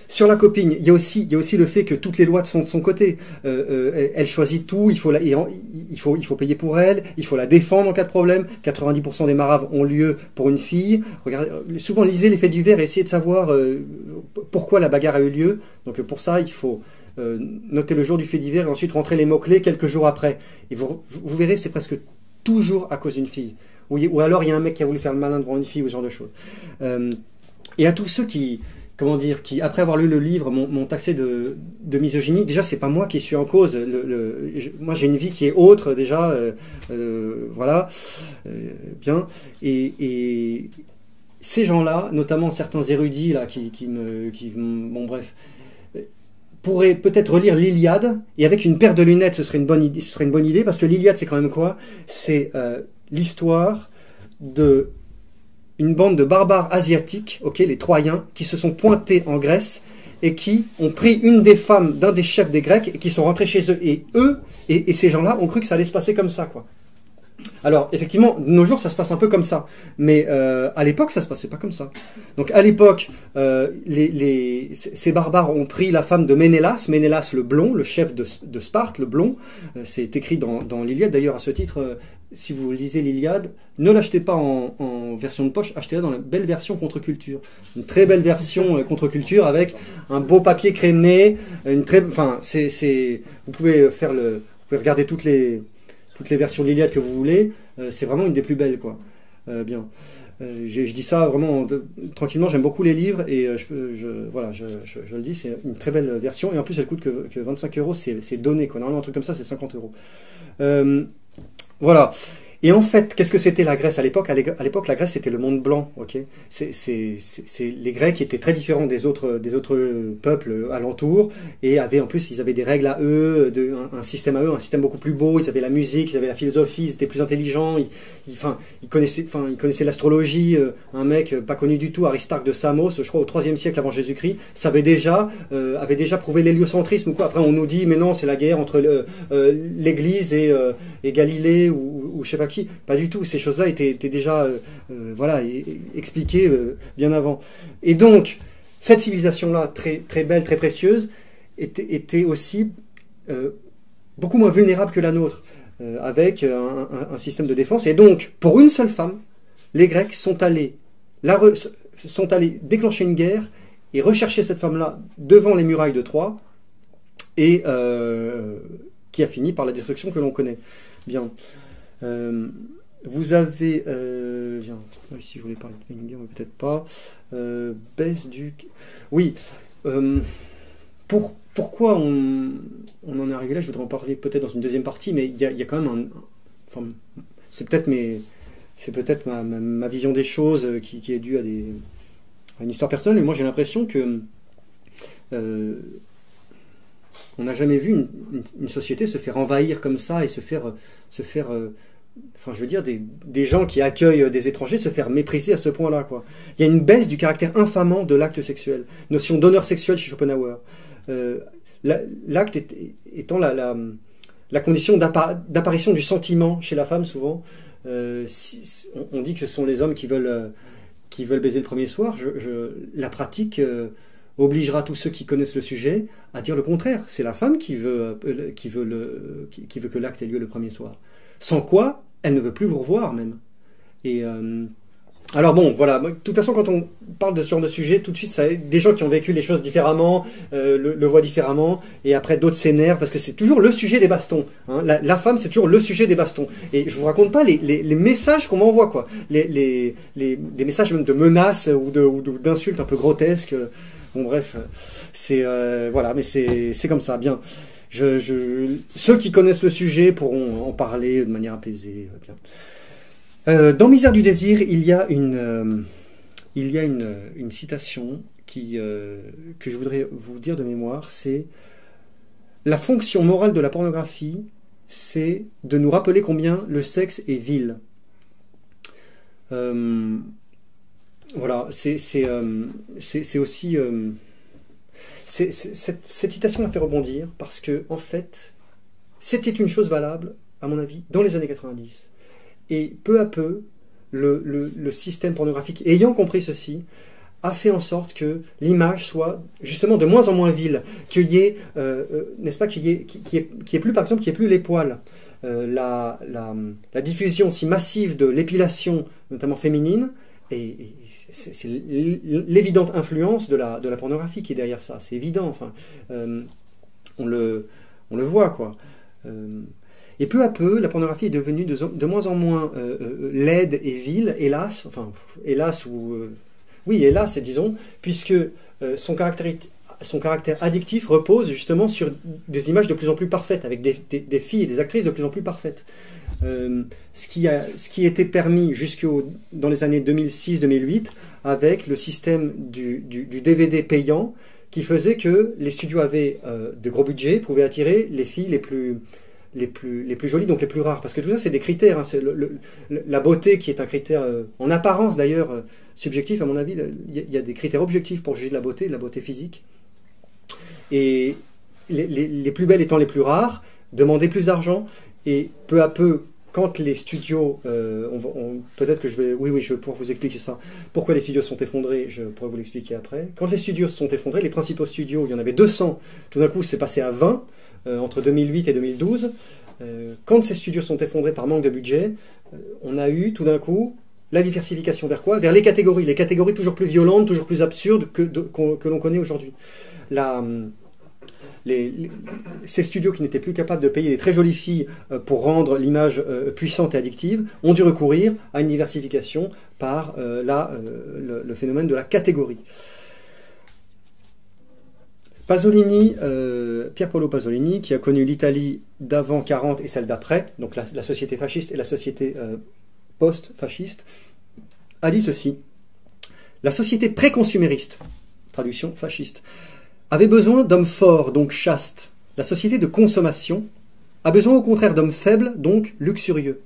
S2: Sur la copine, il y a aussi le fait que toutes les lois sont de son côté. Elle choisit tout, il faut payer pour elle, il faut la défendre en cas de problème. 90% des maraves ont lieu pour une fille. Regardez, souvent, lisez les faits divers et essayez de savoir pourquoi la bagarre a eu lieu. Donc pour ça, il faut noter le jour du fait divers et ensuite rentrer les mots-clés quelques jours après. Et vous verrez, c'est presque toujours à cause d'une fille. Ou alors il y a un mec qui a voulu faire le malin devant une fille ou ce genre de choses. Et à tous ceux qui après avoir lu le livre, m'ont taxé de misogynie. Déjà, c'est pas moi qui suis en cause. Moi, j'ai une vie qui est autre, déjà. Voilà. Bien. Et ces gens-là, notamment certains érudits, là, bon, bref, pourraient peut-être relire l'Iliade, et avec une paire de lunettes, ce serait une bonne idée, parce que l'Iliade, c'est quand même quoi? C'est l'histoire de une bande de barbares asiatiques, les Troyens, qui se sont pointés en Grèce et qui ont pris une des femmes d'un des chefs des Grecs et qui sont rentrés chez eux. Et ces gens-là ont cru que ça allait se passer comme ça, quoi. Alors, effectivement, de nos jours, ça se passe un peu comme ça. Mais à l'époque, ça se passait pas comme ça. Donc, à l'époque, ces barbares ont pris la femme de Ménélas le blond, le chef de Sparte, le blond. C'est écrit dans l'Iliade, d'ailleurs, à ce titre. si vous lisez l'Iliade, ne l'achetez pas en version de poche, achetez-la dans la belle version contre-culture. Une très belle version contre-culture avec un beau papier crémé, enfin, vous pouvez regarder toutes les versions de l'Iliade que vous voulez, c'est vraiment une des plus belles, quoi. Bien. Je dis ça vraiment tranquillement, j'aime beaucoup les livres et voilà, je le dis, c'est une très belle version et en plus elle coûte que 25 euros, c'est donné, quoi. Normalement un truc comme ça c'est 50 euros. Voilà. Et en fait, qu'est-ce que c'était la Grèce à l'époque? À l'époque, la Grèce, c'était le monde blanc, ok? Les Grecs étaient très différents des autres peuples alentours, et en plus, ils avaient des règles à eux, un système à eux, un système beaucoup plus beau, ils avaient la musique, ils avaient la philosophie, ils étaient plus intelligents, ils connaissaient l'astrologie, un mec pas connu du tout, Aristarque de Samos, je crois au 3e siècle avant Jésus-Christ, avait déjà prouvé l'héliocentrisme ou quoi. Après, on nous dit, mais non, c'est la guerre entre l'Église et Galilée ou je sais pas qui. Pas du tout, ces choses-là étaient déjà expliquées bien avant. Et donc, cette civilisation-là, très, très belle, très précieuse, était aussi beaucoup moins vulnérable que la nôtre, avec un système de défense. Et donc, pour une seule femme, les Grecs sont allés déclencher une guerre et rechercher cette femme-là devant les murailles de Troie, et qui a fini par la destruction que l'on connaît. Bien. Vous avez... ici, je voulais parler de Wenger, mais peut-être pas. Baisse du... Oui. Pourquoi on en est arrivé là? Je voudrais en parler peut-être dans une deuxième partie, mais il y a quand même enfin, c'est peut-être ma vision des choses qui est due à une histoire personnelle, mais moi j'ai l'impression que on n'a jamais vu une société se faire envahir comme ça et se faire enfin, je veux dire, des gens qui accueillent des étrangers se faire mépriser à ce point-là, quoi. Il y a une baisse du caractère infamant de l'acte sexuel. Notion d'honneur sexuel chez Schopenhauer. L'acte étant la condition d'apparition du sentiment chez la femme, souvent. On dit que ce sont les hommes qui veulent baiser le premier soir. La pratique obligera tous ceux qui connaissent le sujet à dire le contraire. C'est la femme qui veut que l'acte ait lieu le premier soir. Sans quoi, elle ne veut plus vous revoir, même. Et alors bon, voilà. De toute façon, quand on parle de ce genre de sujet, tout de suite, ça, des gens qui ont vécu les choses différemment, le voient différemment, et après d'autres s'énervent, parce que c'est toujours le sujet des bastons. Hein. La femme, c'est toujours le sujet des bastons. Et je vous raconte pas les messages qu'on m'envoie, quoi. Des messages même de menaces ou d'insultes un peu grotesques. Bon, bref, voilà, mais c'est comme ça, bien. Ceux qui connaissent le sujet pourront en parler de manière apaisée. Bien. Dans Misère du désir, il y a une citation que je voudrais vous dire de mémoire, c'est « La fonction morale de la pornographie, c'est de nous rappeler combien le sexe est vil. » Voilà, c'est aussi... Cette citation m'a fait rebondir parce que, en fait, c'était une chose valable, à mon avis, dans les années 90. Et peu à peu, le système pornographique, ayant compris ceci, a fait en sorte que l'image soit justement de moins en moins vile, qu'il y ait, n'est-ce pas, qu'il y ait plus, par exemple, qu'il y ait plus les poils. La diffusion si massive de l'épilation, notamment féminine, et c'est l'évidente influence de la pornographie qui est derrière ça. C'est évident, enfin, on le voit, quoi. Et peu à peu, la pornographie est devenue de moins en moins laide et vile, hélas, enfin, hélas ou... oui, hélas, disons, puisque son caractère addictif repose justement sur des images de plus en plus parfaites, avec des filles et des actrices de plus en plus parfaites. Ce qui était permis dans les années 2006-2008 avec le système du DVD payant qui faisait que les studios avaient de gros budgets, pouvaient attirer les filles les plus jolies, donc les plus rares. Parce que tout ça, c'est des critères. Hein, c'est la beauté qui est un critère, en apparence d'ailleurs, subjectif, à mon avis. Il y a des critères objectifs pour juger de la beauté physique. Et les plus belles étant les plus rares, demandaient plus d'argent. Et peu à peu, quand les studios... peut-être que je vais pouvoir vous expliquer ça. Pourquoi les studios se sont effondrés, je pourrais vous l'expliquer après. Quand les studios se sont effondrés, les principaux studios, il y en avait 200. Tout d'un coup, c'est passé à 20. Entre 2008 et 2012, quand ces studios sont effondrés par manque de budget, on a eu tout d'un coup la diversification vers quoi? Vers les catégories toujours plus violentes, toujours plus absurdes que l'on connaît aujourd'hui. Ces studios qui n'étaient plus capables de payer des très jolies filles pour rendre l'image puissante et addictive ont dû recourir à une diversification par le phénomène de la catégorie. Pasolini, Pier Paolo Pasolini, qui a connu l'Italie d'avant 40 et celle d'après, donc la société fasciste et la société post-fasciste, a dit ceci: la société pré-consumériste, traduction fasciste, avait besoin d'hommes forts, donc chastes. La société de consommation a besoin au contraire d'hommes faibles, donc luxurieux.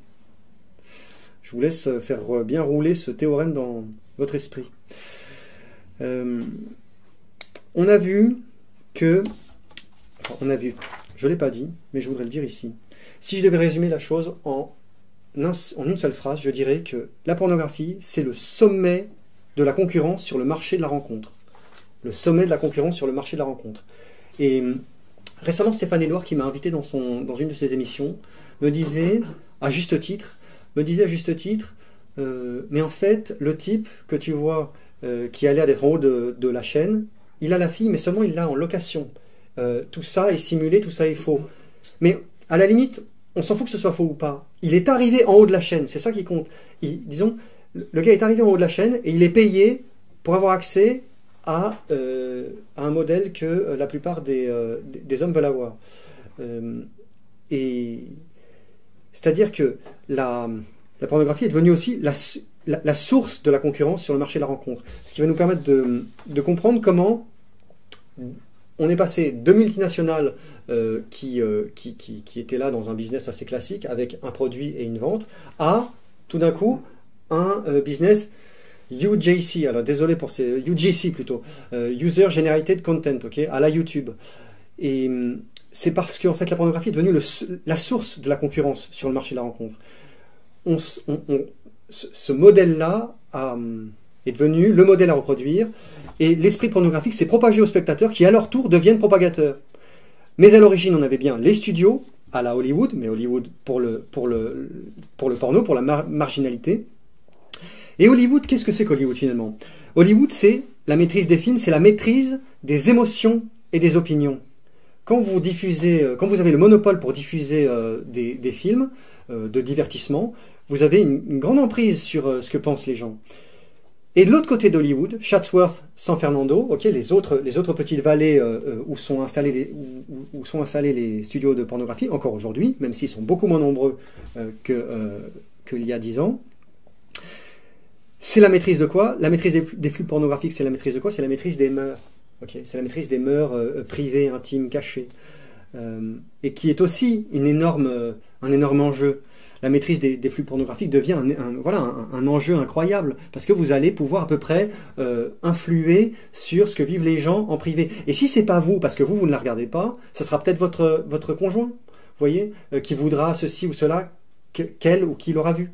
S2: Je vous laisse faire bien rouler ce théorème dans votre esprit. On a vu que... Enfin, je ne l'ai pas dit, mais je voudrais le dire ici. Si je devais résumer la chose en une seule phrase, je dirais que la pornographie, c'est le sommet de la concurrence sur le marché de la rencontre. Le sommet de la concurrence sur le marché de la rencontre. Et récemment, Stéphane Edouard, qui m'a invité dans une de ses émissions, me disait à juste titre, mais en fait, le type que tu vois qui a l'air d'être en haut de la chaîne, il a la fille, mais seulement il l'a en location. Tout ça est simulé, tout ça est faux. Mais à la limite, on s'en fout que ce soit faux ou pas. Il est arrivé en haut de la chaîne, c'est ça qui compte. Disons, le gars est arrivé en haut de la chaîne et il est payé pour avoir accès à un modèle que la plupart des hommes veulent avoir. Et c'est-à-dire que la pornographie est devenue aussi la source de la concurrence sur le marché de la rencontre. Ce qui va nous permettre de comprendre comment on est passé de multinationales qui étaient là dans un business assez classique avec un produit et une vente à, tout d'un coup, un business UGC, alors désolé pour ces UGC plutôt, User Generated Content, ok, à la YouTube. Et c'est parce qu'en fait la pornographie est devenue la source de la concurrence sur le marché de la rencontre. Ce modèle-là est devenu le modèle à reproduire, et l'esprit pornographique s'est propagé aux spectateurs qui à leur tour deviennent propagateurs. Mais à l'origine on avait bien les studios à la Hollywood, mais Hollywood pour le porno, pour la marginalité. Et Hollywood, qu'est-ce que c'est qu'Hollywood finalement? Hollywood, c'est la maîtrise des films, c'est la maîtrise des émotions et des opinions. Quand vous avez le monopole pour diffuser des films de divertissement, vous avez une grande emprise sur ce que pensent les gens. Et de l'autre côté d'Hollywood, Chatsworth, San Fernando, okay, les autres petites vallées où sont installés les studios de pornographie, encore aujourd'hui, même s'ils sont beaucoup moins nombreux qu'il y a 10 ans, c'est la maîtrise de quoi? La maîtrise des flux pornographiques, c'est la maîtrise de quoi? C'est la maîtrise des mœurs. Okay, c'est la maîtrise des mœurs privées, intimes, cachées. Et qui est aussi un énorme enjeu. La maîtrise des flux pornographiques devient un enjeu incroyable, parce que vous allez pouvoir à peu près influer sur ce que vivent les gens en privé. Et si c'est pas vous, parce que vous ne la regardez pas, ça sera peut-être votre conjoint, vous voyez, qui voudra ceci ou cela, qu'elle ou qu'il aura vu.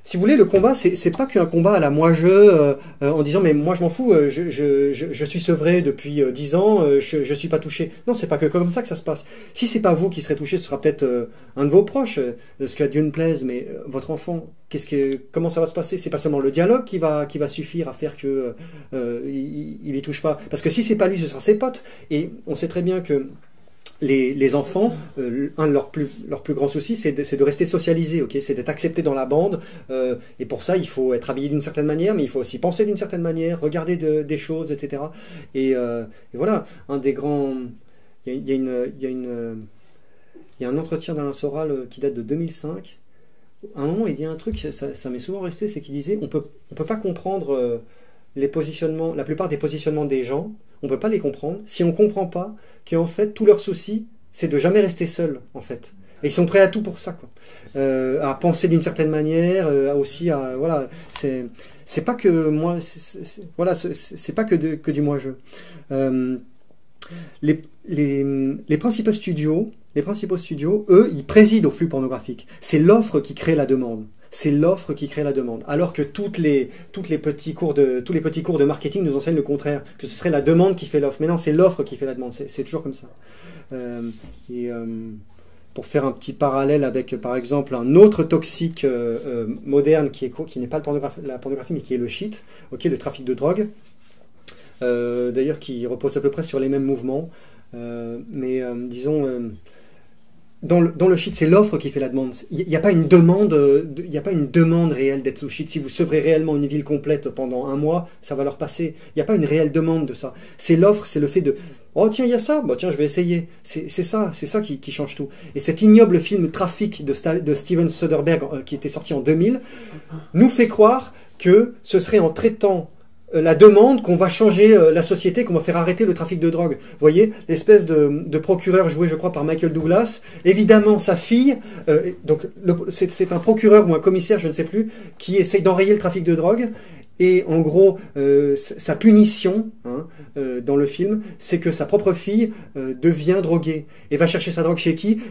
S2: Si vous voulez, le combat, c'est pas qu'un combat à la moi-je, en disant mais moi je m'en fous, je suis sevré depuis 10 ans, je suis pas touché. Non, c'est pas que comme ça que ça se passe. Si c'est pas vous qui serez touché, ce sera peut-être un de vos proches, ce qu'à Dieu ne plaise, mais votre enfant, comment ça va se passer? C'est pas seulement le dialogue qui va suffire à faire que il y touche pas. Parce que si c'est pas lui, ce sera ses potes. Et on sait très bien que les enfants, un de leurs plus grands soucis, c'est de rester socialisés, okay, c'est d'être accepté dans la bande, et pour ça, il faut être habillé d'une certaine manière, mais il faut aussi penser d'une certaine manière, regarder des choses, etc. Et voilà, un des grands... Il y a un entretien d'Alain Soral qui date de 2005. À un moment, il dit un truc, ça m'est souvent resté, c'est qu'il disait, on peut pas comprendre les positionnements, la plupart des positionnements des gens, on ne peut pas les comprendre si on ne comprend pas qu'en fait, tout leur souci, c'est de jamais rester seul, en fait. Et ils sont prêts à tout pour ça, quoi. À penser d'une certaine manière, aussi à... Voilà, c'est pas que moi... Voilà, c'est pas que du moi-je. Les principaux studios, eux, ils président au flux pornographique. C'est l'offre qui crée la demande. c'est l'offre qui crée la demande. Alors que tous les petits cours de marketing nous enseignent le contraire, que ce serait la demande qui fait l'offre. Mais non, c'est l'offre qui fait la demande. C'est toujours comme ça. Pour faire un petit parallèle avec, par exemple, un autre toxique moderne qui n'est pas la pornographie, mais qui est le shit, le trafic de drogue. D'ailleurs, qui repose à peu près sur les mêmes mouvements. Disons, dans le shit, c'est l'offre qui fait la demande. Il n'y a pas une demande, réelle d'être sous shit. Si vous sevrez réellement une ville complète pendant un mois, ça va leur passer. Il n'y a pas une réelle demande de ça. C'est l'offre, c'est le fait de oh tiens, il y a ça, tiens, je vais essayer. C'est ça qui change tout. Et cet ignoble film Trafic de Steven Soderbergh, qui était sorti en 2000, nous fait croire que ce serait en traitant la demande qu'on va changer la société, qu'on va faire arrêter le trafic de drogue. Vous voyez, l'espèce de procureur joué, je crois, par Michael Douglas. Évidemment, sa fille, c'est un procureur ou un commissaire, je ne sais plus, qui essaye d'enrayer le trafic de drogue. Et en gros, sa punition dans le film, c'est que sa propre fille devient droguée et va chercher sa drogue chez qui?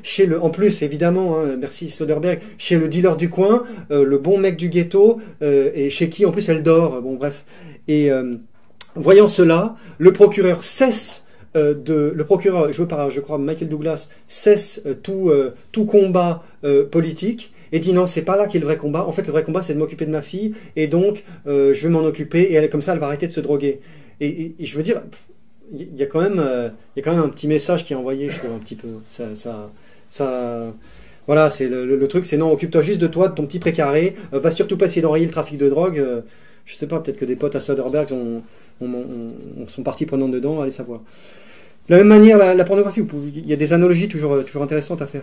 S2: En plus, évidemment, merci Soderbergh, chez le dealer du coin, le bon mec du ghetto, et chez qui en plus elle dort. Bon, bref. Et voyant cela, le procureur joué par, je crois, Michael Douglas, cesse tout combat politique. Et dit non, c'est pas là qu'est le vrai combat. En fait, le vrai combat, c'est de m'occuper de ma fille. Et donc, je vais m'en occuper. Et comme ça, elle va arrêter de se droguer. Et je veux dire, il y a quand même un petit message qui est envoyé, je trouve, un petit peu. Voilà, c'est le truc, c'est non, occupe-toi juste de toi, de ton petit précaré. Va surtout pas essayer d'enrayer le trafic de drogue. Je sais pas, peut-être que des potes à Soderbergh sont partie prenante dedans, allez savoir. De la même manière, la pornographie, il y a des analogies toujours intéressantes à faire.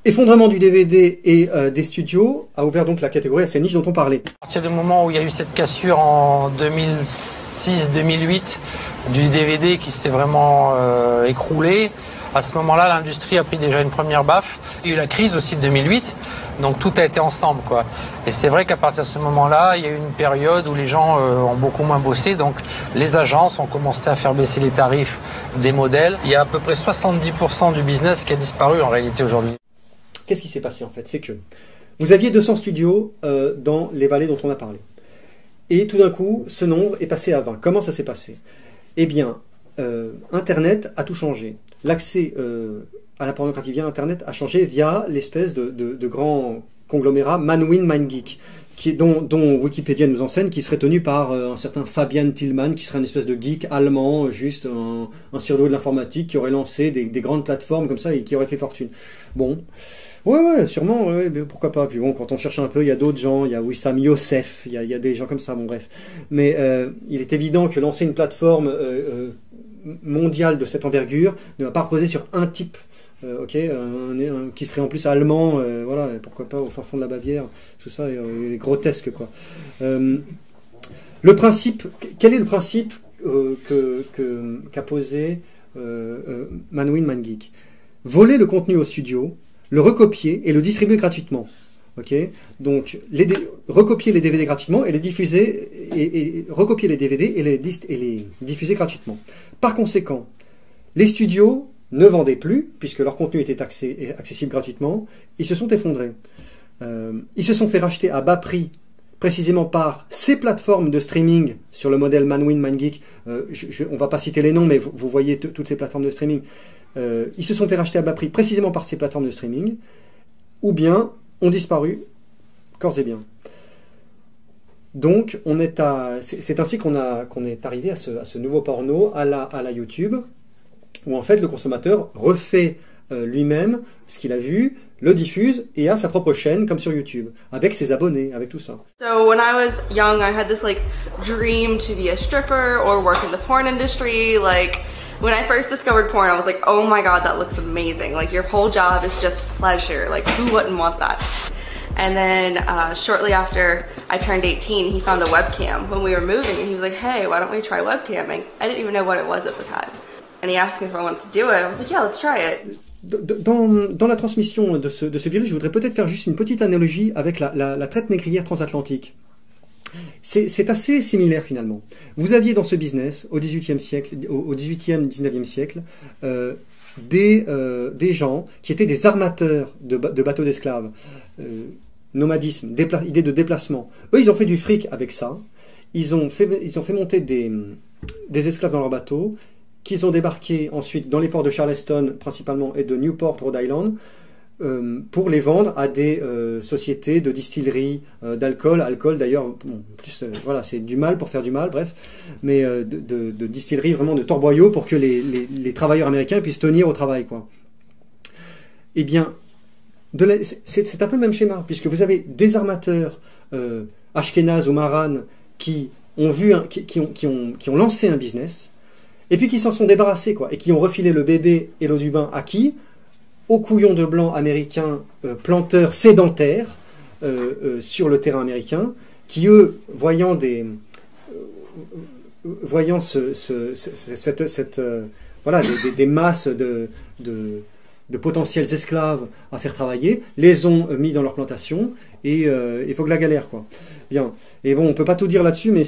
S2: Effondrement du DVD et des studios a ouvert donc la catégorie à ces niches dont on parlait.
S11: À partir du moment où il y a eu cette cassure en 2006-2008 du DVD qui s'est vraiment écroulé, à ce moment-là, l'industrie a pris déjà une première baffe. Il y a eu la crise aussi de 2008, donc tout a été ensemble, quoi. Et c'est vrai qu'à partir de ce moment-là, il y a eu une période où les gens ont beaucoup moins bossé, donc les agences ont commencé à faire baisser les tarifs des modèles. Il y a à peu près 70% du business qui a disparu en réalité aujourd'hui.
S2: Qu'est-ce qui s'est passé en fait? C'est que vous aviez 200 studios dans les vallées dont on a parlé. Et tout d'un coup, ce nombre est passé à 20. Comment ça s'est passé? Eh bien, Internet a tout changé. L'accès à la pornographie via Internet a changé via l'espèce de grand conglomérat ManWin MindGeek, dont Wikipédia nous enseigne, qui serait tenu par un certain Fabian Tillman, qui serait une espèce de geek allemand, juste un surdoué de l'informatique, qui aurait lancé des grandes plateformes comme ça et qui aurait fait fortune. Bon... Ouais, sûrement, ouais, mais pourquoi pas. Puis bon, quand on cherche un peu, il y a d'autres gens, il y a Wissam Youssef, il y a des gens comme ça, bon bref. Mais il est évident que lancer une plateforme mondiale de cette envergure ne va pas reposer sur un type, qui serait en plus allemand, voilà, pourquoi pas au fin fond de la Bavière, tout ça est grotesque, quoi. Le principe, quel est le principe qu'a posé ManWin MindGeek? Voler le contenu au studio, le recopier et le distribuer gratuitement. Donc, recopier les DVD gratuitement et les diffuser, et recopier les DVD et les diffuser gratuitement. Par conséquent, les studios ne vendaient plus, puisque leur contenu était accessible gratuitement, ils se sont effondrés. Ils se sont fait racheter à bas prix, précisément par ces plateformes de streaming sur le modèle ManWin MindGeek. On ne va pas citer les noms, mais vous voyez toutes ces plateformes de streaming. Ils se sont fait racheter à bas prix précisément par ces plateformes de streaming, ou bien ont disparu corps et biens. Donc c'est ainsi qu'on est arrivé à ce nouveau porno à la YouTube, où en fait le consommateur refait lui-même ce qu'il a vu, le diffuse et a sa propre chaîne comme sur YouTube, avec ses abonnés, avec tout ça.
S12: So when I was young, I had this dream to be a stripper or work in the porn industry. When I first discovered porn, I was like, oh my god, that looks amazing. Your whole job is just pleasure. Who wouldn't want that? And then shortly after I turned 18, he found a webcam when we were moving, and he was like, hey, why don't we try webcamming? I didn't even know what it was at the time. And he asked me if I wanted to do it. I was like, yeah, let's try it.
S2: Dans la transmission de ce virus, je voudrais peut-être faire juste une petite analogie avec la traite négrière transatlantique. C'est assez similaire finalement. Vous aviez dans ce business, au XVIIIe siècle, au XVIIIe, XIXe siècle, des gens qui étaient des armateurs de bateaux d'esclaves. nomadisme, idée de déplacement. Eux, ils ont fait du fric avec ça. Ils ont fait monter des esclaves dans leurs bateaux, qu'ils ont débarqués ensuite dans les ports de Charleston, principalement, et de Newport, Rhode Island, pour les vendre à des sociétés de distillerie d'alcool. Alcool, d'ailleurs, bon, plus, voilà, c'est du mal pour faire du mal, bref, mais de distillerie, vraiment de torboyaux pour que les travailleurs américains puissent tenir au travail, quoi. Eh bien, c'est un peu le même schéma, puisque vous avez des armateurs Ashkénazes ou Maran qui ont lancé un business, et puis qui s'en sont débarrassés, quoi, et qui ont refilé le bébé et l'eau du bain à qui? Aux couillons de blancs américains planteurs sédentaires sur le terrain américain, qui eux, voyant voilà, des masses de potentiels esclaves à faire travailler, les ont mis dans leur plantation, et il faut que la galère, quoi. Bien. Et bon, on peut pas tout dire là-dessus, mais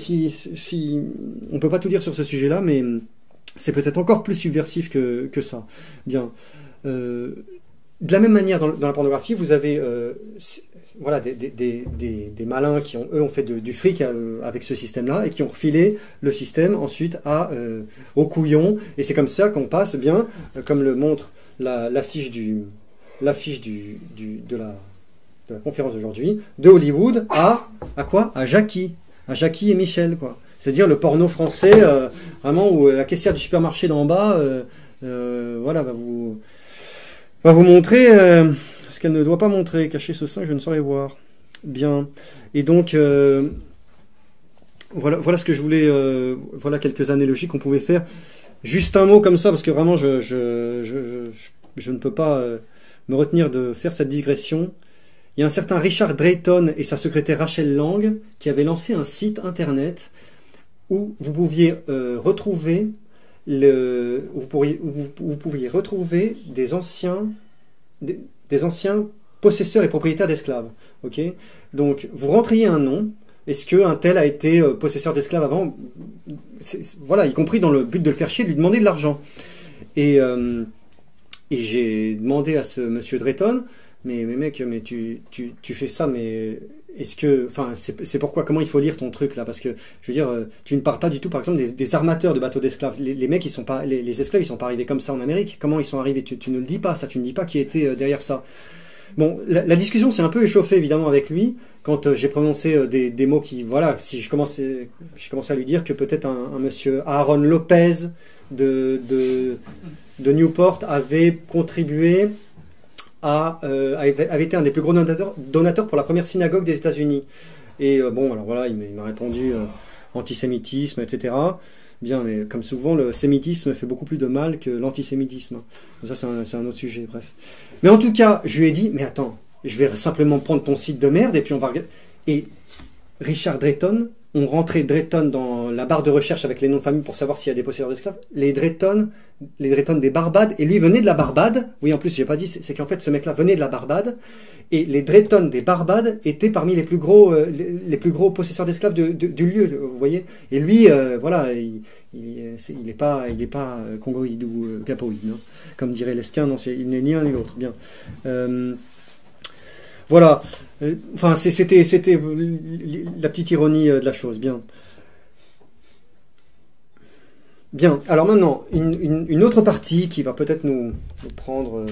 S2: on peut pas tout dire sur ce sujet-là, mais c'est peut-être encore plus subversif que ça. Bien. De la même manière, dans la pornographie, vous avez voilà, des malins qui ont fait du fric avec ce système-là, et qui ont refilé le système ensuite aux couillons, et c'est comme ça qu'on passe bien, comme le montre l'affiche de la conférence d'aujourd'hui, de Hollywood à quoi? À Jackie et Michel, quoi. C'est-à-dire le porno français, vraiment, où la caissière du supermarché d'en bas, voilà, va vous montrer ce qu'elle ne doit pas montrer. Cacher ce sein, je ne saurais voir. Bien. Et donc, voilà ce que je voulais, voilà quelques analogies qu'on pouvait faire. Juste un mot comme ça, parce que vraiment, je ne peux pas me retenir de faire cette digression. Il y a un certain Richard Drayton et sa secrétaire Rachel Lang qui avaient lancé un site internet où vous pouviez retrouver vous pouviez retrouver des anciens possesseurs et propriétaires d'esclaves. Ok, donc vous rentriez un nom. Est-ce qu'un tel a été possesseur d'esclaves avant? Voilà, y compris dans le but de le faire chier, de lui demander de l'argent. Et j'ai demandé à ce monsieur Drayton, mais mec, mais tu fais ça, mais est-ce que, enfin, c'est pourquoi, comment il faut lire ton truc là? Parce que, je veux dire, tu ne parles pas du tout, par exemple, des armateurs de bateaux d'esclaves. Les mecs, ils sont pas, les esclaves, ils sont pas arrivés comme ça en Amérique. Comment ils sont arrivés? Tu ne le dis pas, ça, tu ne dis pas qui était derrière ça. Bon, la discussion s'est un peu échauffée évidemment avec lui quand j'ai prononcé des mots qui, voilà, si j'ai commencé à lui dire que peut-être un monsieur Aaron Lopez de Newport avait contribué avait été un des plus gros donateurs pour la première synagogue des États-Unis. Et bon, alors voilà, il m'a répondu antisémitisme, etc. Bien, mais comme souvent, le sémitisme fait beaucoup plus de mal que l'antisémitisme. Ça, c'est un autre sujet, bref. Mais en tout cas, je lui ai dit, mais attends, je vais simplement prendre ton site de merde et puis on va regarder. Et Richard Drayton, on rentrait Drayton dans la barre de recherche avec les noms de famille pour savoir s'il y a des possédeurs d'esclaves. Les Drayton des Barbades, et lui venait de la Barbade. Oui, en plus, j'ai pas dit, c'est qu'en fait, ce mec-là venait de la Barbade. Et les Drayton des Barbades étaient parmi les plus gros possesseurs d'esclaves du lieu, vous voyez. Et lui, voilà, il est pas congoïde ou gapoïde, non, comme dirait Lesquin. Non, il n'est ni l'un ni l'autre. Bien. Voilà. Enfin, c'était la petite ironie de la chose. Bien. Bien. Alors maintenant, une autre partie qui va peut-être nous prendre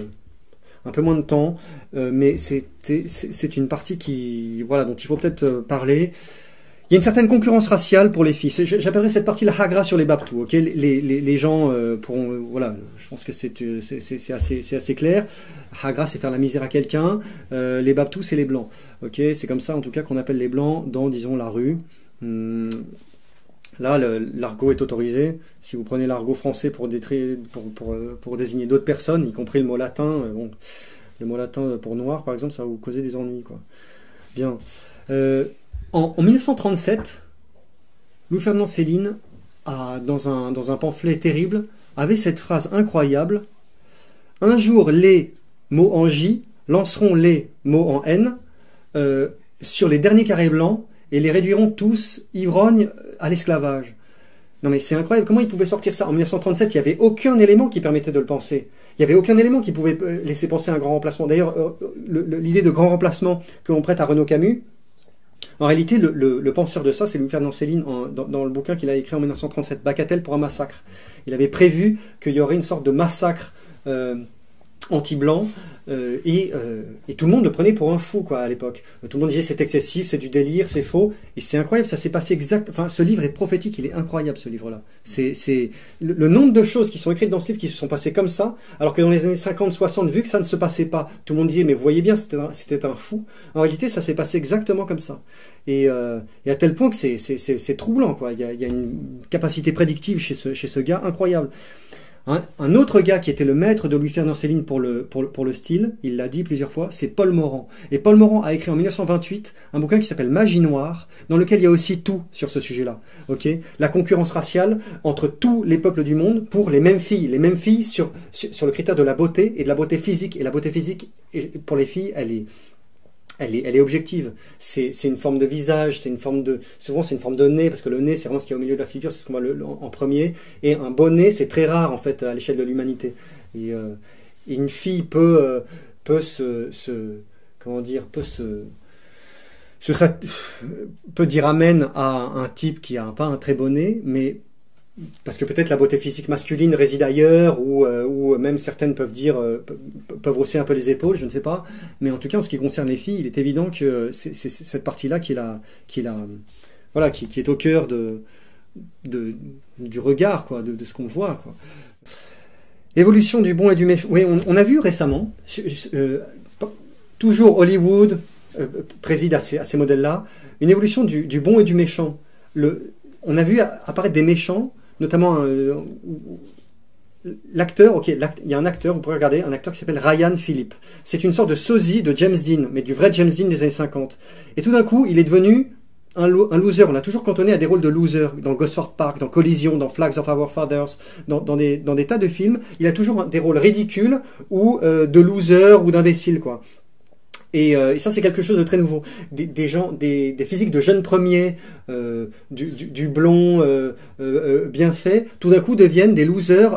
S2: un peu moins de temps, mais c'est une partie dont il faut peut-être parler. Il y a une certaine concurrence raciale pour les filles. J'appellerais cette partie la hagra sur les babtous. Okay, les gens pourront, voilà, je pense que c'est assez clair. Hagra, c'est faire la misère à quelqu'un. Les babtous, c'est les blancs. Okay, c'est comme ça, en tout cas, qu'on appelle les blancs dans, disons, la rue. Là, l'argot est autorisé. Si vous prenez l'argot français pour désigner d'autres personnes, y compris le mot latin, bon, le mot latin pour noir, par exemple, ça va vous causer des ennuis, quoi. Bien. En 1937, Louis-Ferdinand Céline, dans un pamphlet terrible, avait cette phrase incroyable: « Un jour, les mots en J lanceront les mots en N sur les derniers carrés blancs et les réduiront tous, ivrognes, à l'esclavage. » Non mais c'est incroyable, comment il pouvait sortir ça? En 1937, il n'y avait aucun élément qui permettait de le penser. Il n'y avait aucun élément qui pouvait laisser penser à un grand remplacement. D'ailleurs, l'idée de grand remplacement que l'on prête à Renaud Camus, en réalité, le penseur de ça, c'est Louis-Ferdinand Céline, dans le bouquin qu'il a écrit en 1937, Bagatelle pour un massacre. Il avait prévu qu'il y aurait une sorte de massacre anti-blanc, et tout le monde le prenait pour un fou, quoi, à l'époque. Tout le monde disait c'est excessif, c'est du délire, c'est faux, et c'est incroyable, ça s'est passé exact. Enfin, ce livre est prophétique, il est incroyable, ce livre-là. C'est le nombre de choses qui sont écrites dans ce livre qui se sont passées comme ça, alors que dans les années 50-60, vu que ça ne se passait pas, tout le monde disait mais vous voyez bien, c'était un fou. En réalité, ça s'est passé exactement comme ça. Et à tel point que c'est troublant, quoi. Il y a une capacité prédictive chez ce gars incroyable. Un autre gars qui était le maître de Louis-Ferdinand Céline pour le style, il l'a dit plusieurs fois, c'est Paul Morand. Et Paul Morand a écrit en 1928 un bouquin qui s'appelle Magie Noire, dans lequel il y a aussi tout sur ce sujet-là. Okay, la concurrence raciale entre tous les peuples du monde pour les mêmes filles. Les mêmes filles sur le critère de la beauté et de la beauté physique. Et la beauté physique, pour les filles, elle est objective. C'est une forme de visage, souvent c'est une forme de nez, parce que le nez c'est vraiment ce qui est au milieu de la figure, c'est ce qu'on voit en premier. Et un beau nez c'est très rare en fait à l'échelle de l'humanité. Et une fille peut dire amen à un type qui a pas un très beau nez, mais parce que peut-être la beauté physique masculine réside ailleurs, ou même certaines peuvent peuvent hausser un peu les épaules, je ne sais pas. Mais en tout cas, en ce qui concerne les filles, il est évident que c'est cette partie-là qui est au cœur du regard, quoi, de ce qu'on voit, quoi. Évolution du bon et du méchant. Oui, on a vu récemment, toujours Hollywood préside à ces modèles-là, une évolution du bon et du méchant. On a vu apparaître des méchants, notamment l'acteur, il y a un acteur, vous pourrez regarder, un acteur qui s'appelle Ryan Phillippe. C'est une sorte de sosie de James Dean, mais du vrai James Dean des années 50. Et tout d'un coup, il est devenu un loser. On l'a toujours cantonné à des rôles de loser, dans Gosford Park, dans Collision, dans Flags of Our Fathers, dans des tas de films. Il a toujours des rôles ridicules, ou de loser, ou d'imbécile, quoi. Et ça, c'est quelque chose de très nouveau. Des physiques de jeunes premiers, du blond bien fait, tout d'un coup deviennent des losers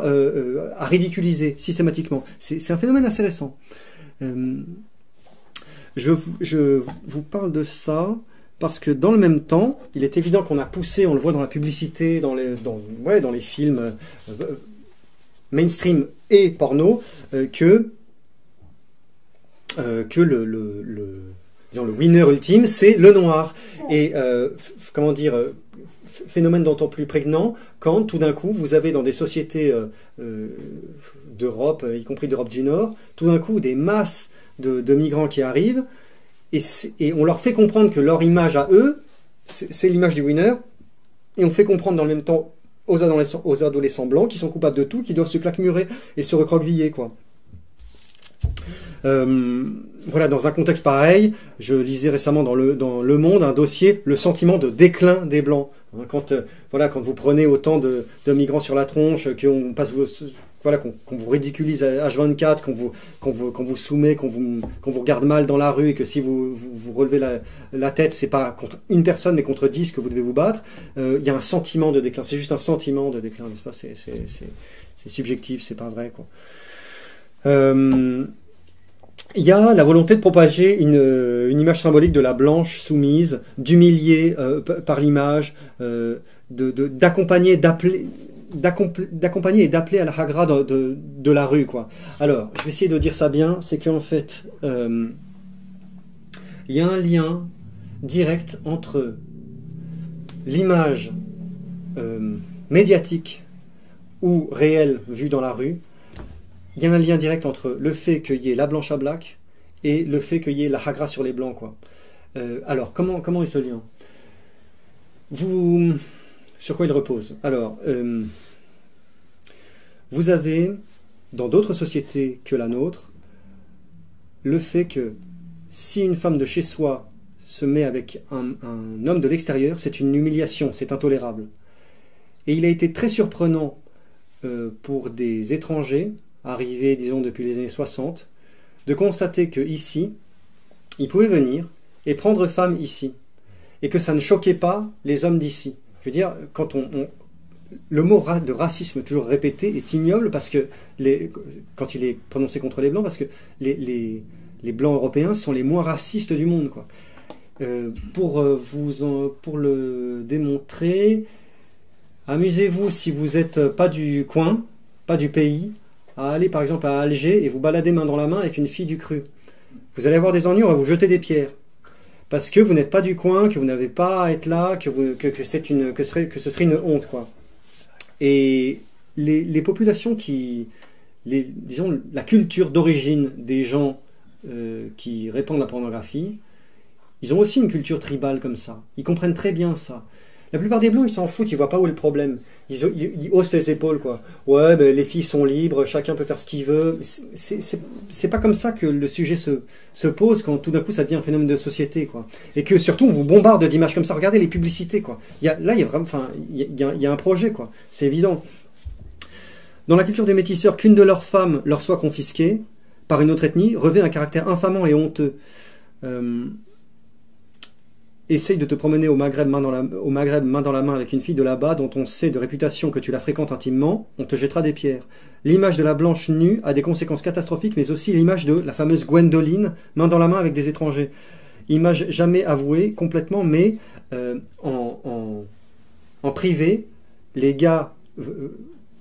S2: à ridiculiser systématiquement. C'est un phénomène assez récent. Je vous parle de ça parce que dans le même temps, il est évident qu'on a poussé, on le voit dans la publicité, dans les films mainstream et porno, que le winner ultime, c'est le noir. Et phénomène d'autant plus prégnant quand tout d'un coup vous avez dans des sociétés d'Europe, y compris d'Europe du Nord, tout d'un coup des masses de migrants qui arrivent, et on leur fait comprendre que leur image à eux, c'est l'image du winner, et on fait comprendre dans le même temps aux adolescents blancs qui sont coupables de tout, qui doivent se claquemurer et se recroqueviller, quoi. Voilà, dans un contexte pareil, je lisais récemment dans Le Monde un dossier, le sentiment de déclin des Blancs. Quand vous prenez autant de migrants sur la tronche, qu'on vous ridiculise à H24, qu'on vous soumet, qu'on vous regarde mal dans la rue, et que si vous relevez la tête, c'est pas contre une personne, mais contre 10 que vous devez vous battre, il y a un sentiment de déclin. C'est juste un sentiment de déclin, n'est-ce pas? C'est subjectif, c'est pas vrai, quoi. Il y a la volonté de propager une image symbolique de la blanche soumise, d'humilier par l'image, d'accompagner et d'appeler à la hagra de la rue, quoi. Alors, je vais essayer de dire ça bien, c'est qu'en fait, il y a un lien direct entre l'image médiatique ou réelle vue dans la rue. Il y a un lien direct entre le fait qu'il y ait la blanche à black et le fait qu'il y ait la hagra sur les blancs, quoi. Alors, comment est ce lien? Sur quoi il repose? Alors, vous avez, dans d'autres sociétés que la nôtre, le fait que si une femme de chez soi se met avec un homme de l'extérieur, c'est une humiliation, c'est intolérable. Et il a été très surprenant pour des étrangers, arrivés, disons, depuis les années 60, de constater qu'ici, ils pouvaient venir et prendre femme ici, et que ça ne choquait pas les hommes d'ici. Je veux dire, quand le mot de racisme toujours répété est ignoble parce que quand il est prononcé contre les blancs, parce que les blancs européens sont les moins racistes du monde, quoi. Pour le démontrer, amusez-vous si vous n'êtes pas du coin, pas du pays, à aller par exemple à Alger et vous balader main dans la main avec une fille du cru. Vous allez avoir des ennuis, on va vous jeter des pierres. Parce que vous n'êtes pas du coin, que vous n'avez pas à être là, que ce serait une honte, quoi. Et les populations disons, la culture d'origine des gens qui répandent la pornographie, ils ont aussi une culture tribale comme ça. Ils comprennent très bien ça. La plupart des blancs, ils s'en foutent, ils voient pas où est le problème. Ils haussent les épaules, quoi. Ouais, ben, les filles sont libres, chacun peut faire ce qu'il veut. C'est pas comme ça que le sujet se pose quand tout d'un coup ça devient un phénomène de société, quoi. Et que surtout on vous bombarde d'images comme ça. Regardez les publicités, quoi. Il y a un projet, quoi. C'est évident. Dans la culture des métisseurs, qu'une de leurs femmes leur soit confisquée par une autre ethnie revêt un caractère infamant et honteux. Essaye de te promener au Maghreb main dans la main avec une fille de là-bas dont on sait de réputation que tu la fréquentes intimement, on te jettera des pierres. L'image de la blanche nue a des conséquences catastrophiques, mais aussi l'image de la fameuse Gwendoline, main dans la main avec des étrangers. Image jamais avouée complètement, mais en privé, les gars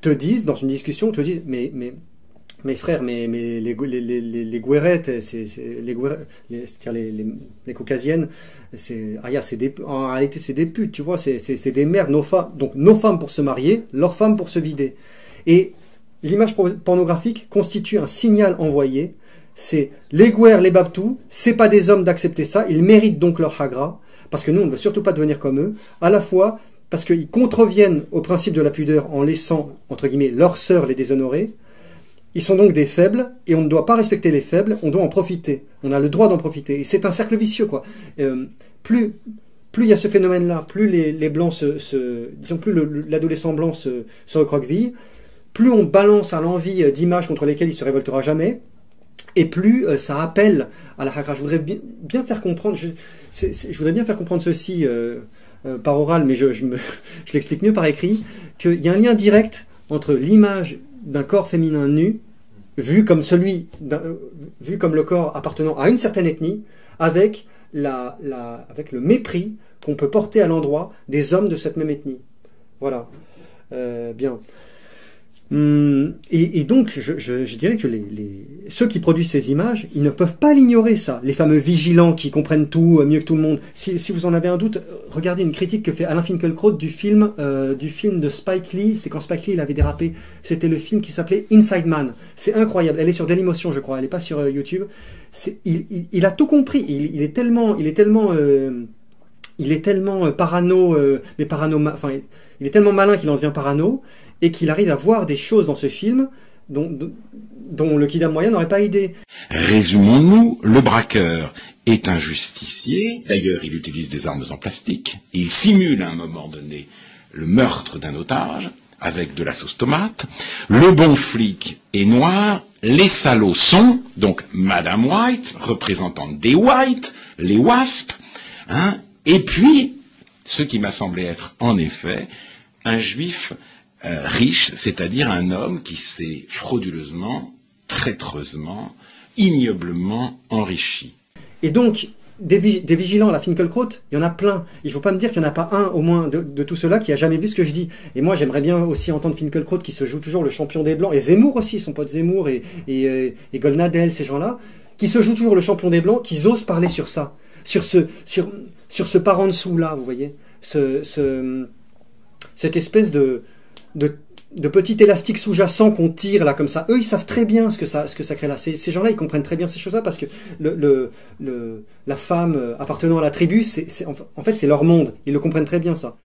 S2: te disent, dans une discussion, mes frères, les gouerettes, c'est-à-dire les caucasiennes, en réalité c'est des putes, tu vois, c'est des mères, donc nos femmes pour se marier, leurs femmes pour se vider. Et l'image pornographique constitue un signal envoyé, c'est les gouers, les babtous, c'est pas des hommes d'accepter ça, ils méritent donc leur hagra, parce que nous on ne veut surtout pas devenir comme eux, à la fois parce qu'ils contreviennent au principe de la pudeur en laissant, entre guillemets, leurs sœurs les déshonorer. Ils sont donc des faibles, et on ne doit pas respecter les faibles, on doit en profiter. On a le droit d'en profiter. Et c'est un cercle vicieux, quoi. Plus il y a ce phénomène-là, plus les blancs disons, plus l'adolescent blanc se recroqueville, plus on balance à l'envie d'images contre lesquelles il se révoltera jamais, et plus ça appelle à la hagra. Je voudrais bien faire comprendre, je voudrais bien faire comprendre ceci par oral, mais je l'explique mieux par écrit, qu'il y a un lien direct entre l'image d'un corps féminin nu, vu comme le corps appartenant à une certaine ethnie, avec le mépris qu'on peut porter à l'endroit des hommes de cette même ethnie. Voilà. Bien. Et donc, je dirais que ceux qui produisent ces images, ils ne peuvent pas l'ignorer, ça. Les fameux vigilants qui comprennent tout mieux que tout le monde. Si vous en avez un doute, regardez une critique que fait Alain Finkielkraut du film de Spike Lee. C'est quand Spike Lee il avait dérapé. C'était le film qui s'appelait Inside Man. C'est incroyable. Elle est sur Dailymotion, je crois. Elle n'est pas sur YouTube. Il a tout compris. Il est tellement parano, enfin, il est tellement malin qu'il en devient parano. Et qu'il arrive à voir des choses dans ce film dont le kidam moyen n'aurait pas idée.
S13: Résumons-nous, le braqueur est un justicier, d'ailleurs il utilise des armes en plastique, il simule à un moment donné le meurtre d'un otage avec de la sauce tomate, le bon flic est noir, les salauds sont, donc Madame White, représentante des Whites, les WASP, hein, et puis, ce qui m'a semblé être en effet un juif riche, c'est-à-dire un homme qui s'est frauduleusement, traîtreusement, ignoblement enrichi.
S2: Et donc, des vigilants à la Finkielkraut, il y en a plein. Il ne faut pas me dire qu'il n'y en a pas un, au moins, de tout cela qui a jamais vu ce que je dis. Et moi, j'aimerais bien aussi entendre Finkielkraut qui se joue toujours le champion des Blancs, et Zemmour aussi, son pote Zemmour, et Golnadel, ces gens-là, qui se jouent toujours le champion des Blancs, qui osent parler sur ça, sur ce par en dessous-là, vous voyez, cette espèce de petit élastique sous-jacent qu'on tire là comme ça. Eux, ils savent très bien ce que ça crée là. Ces gens-là, ils comprennent très bien ces choses-là parce que la femme appartenant à la tribu, en fait, c'est leur monde. Ils le comprennent très bien, ça.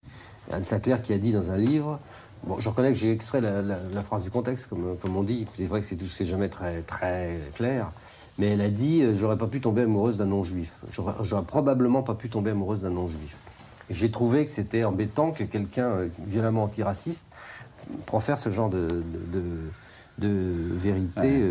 S14: Anne Sinclair qui a dit dans un livre, bon, je reconnais que j'ai extrait la phrase du contexte, comme on dit. C'est vrai que c'est jamais très, très clair. Mais elle a dit « J'aurais pas pu tomber amoureuse d'un non-juif. J'aurais probablement pas pu tomber amoureuse d'un non-juif. » J'ai trouvé que c'était embêtant que quelqu'un violemment antiraciste profère ce genre de vérité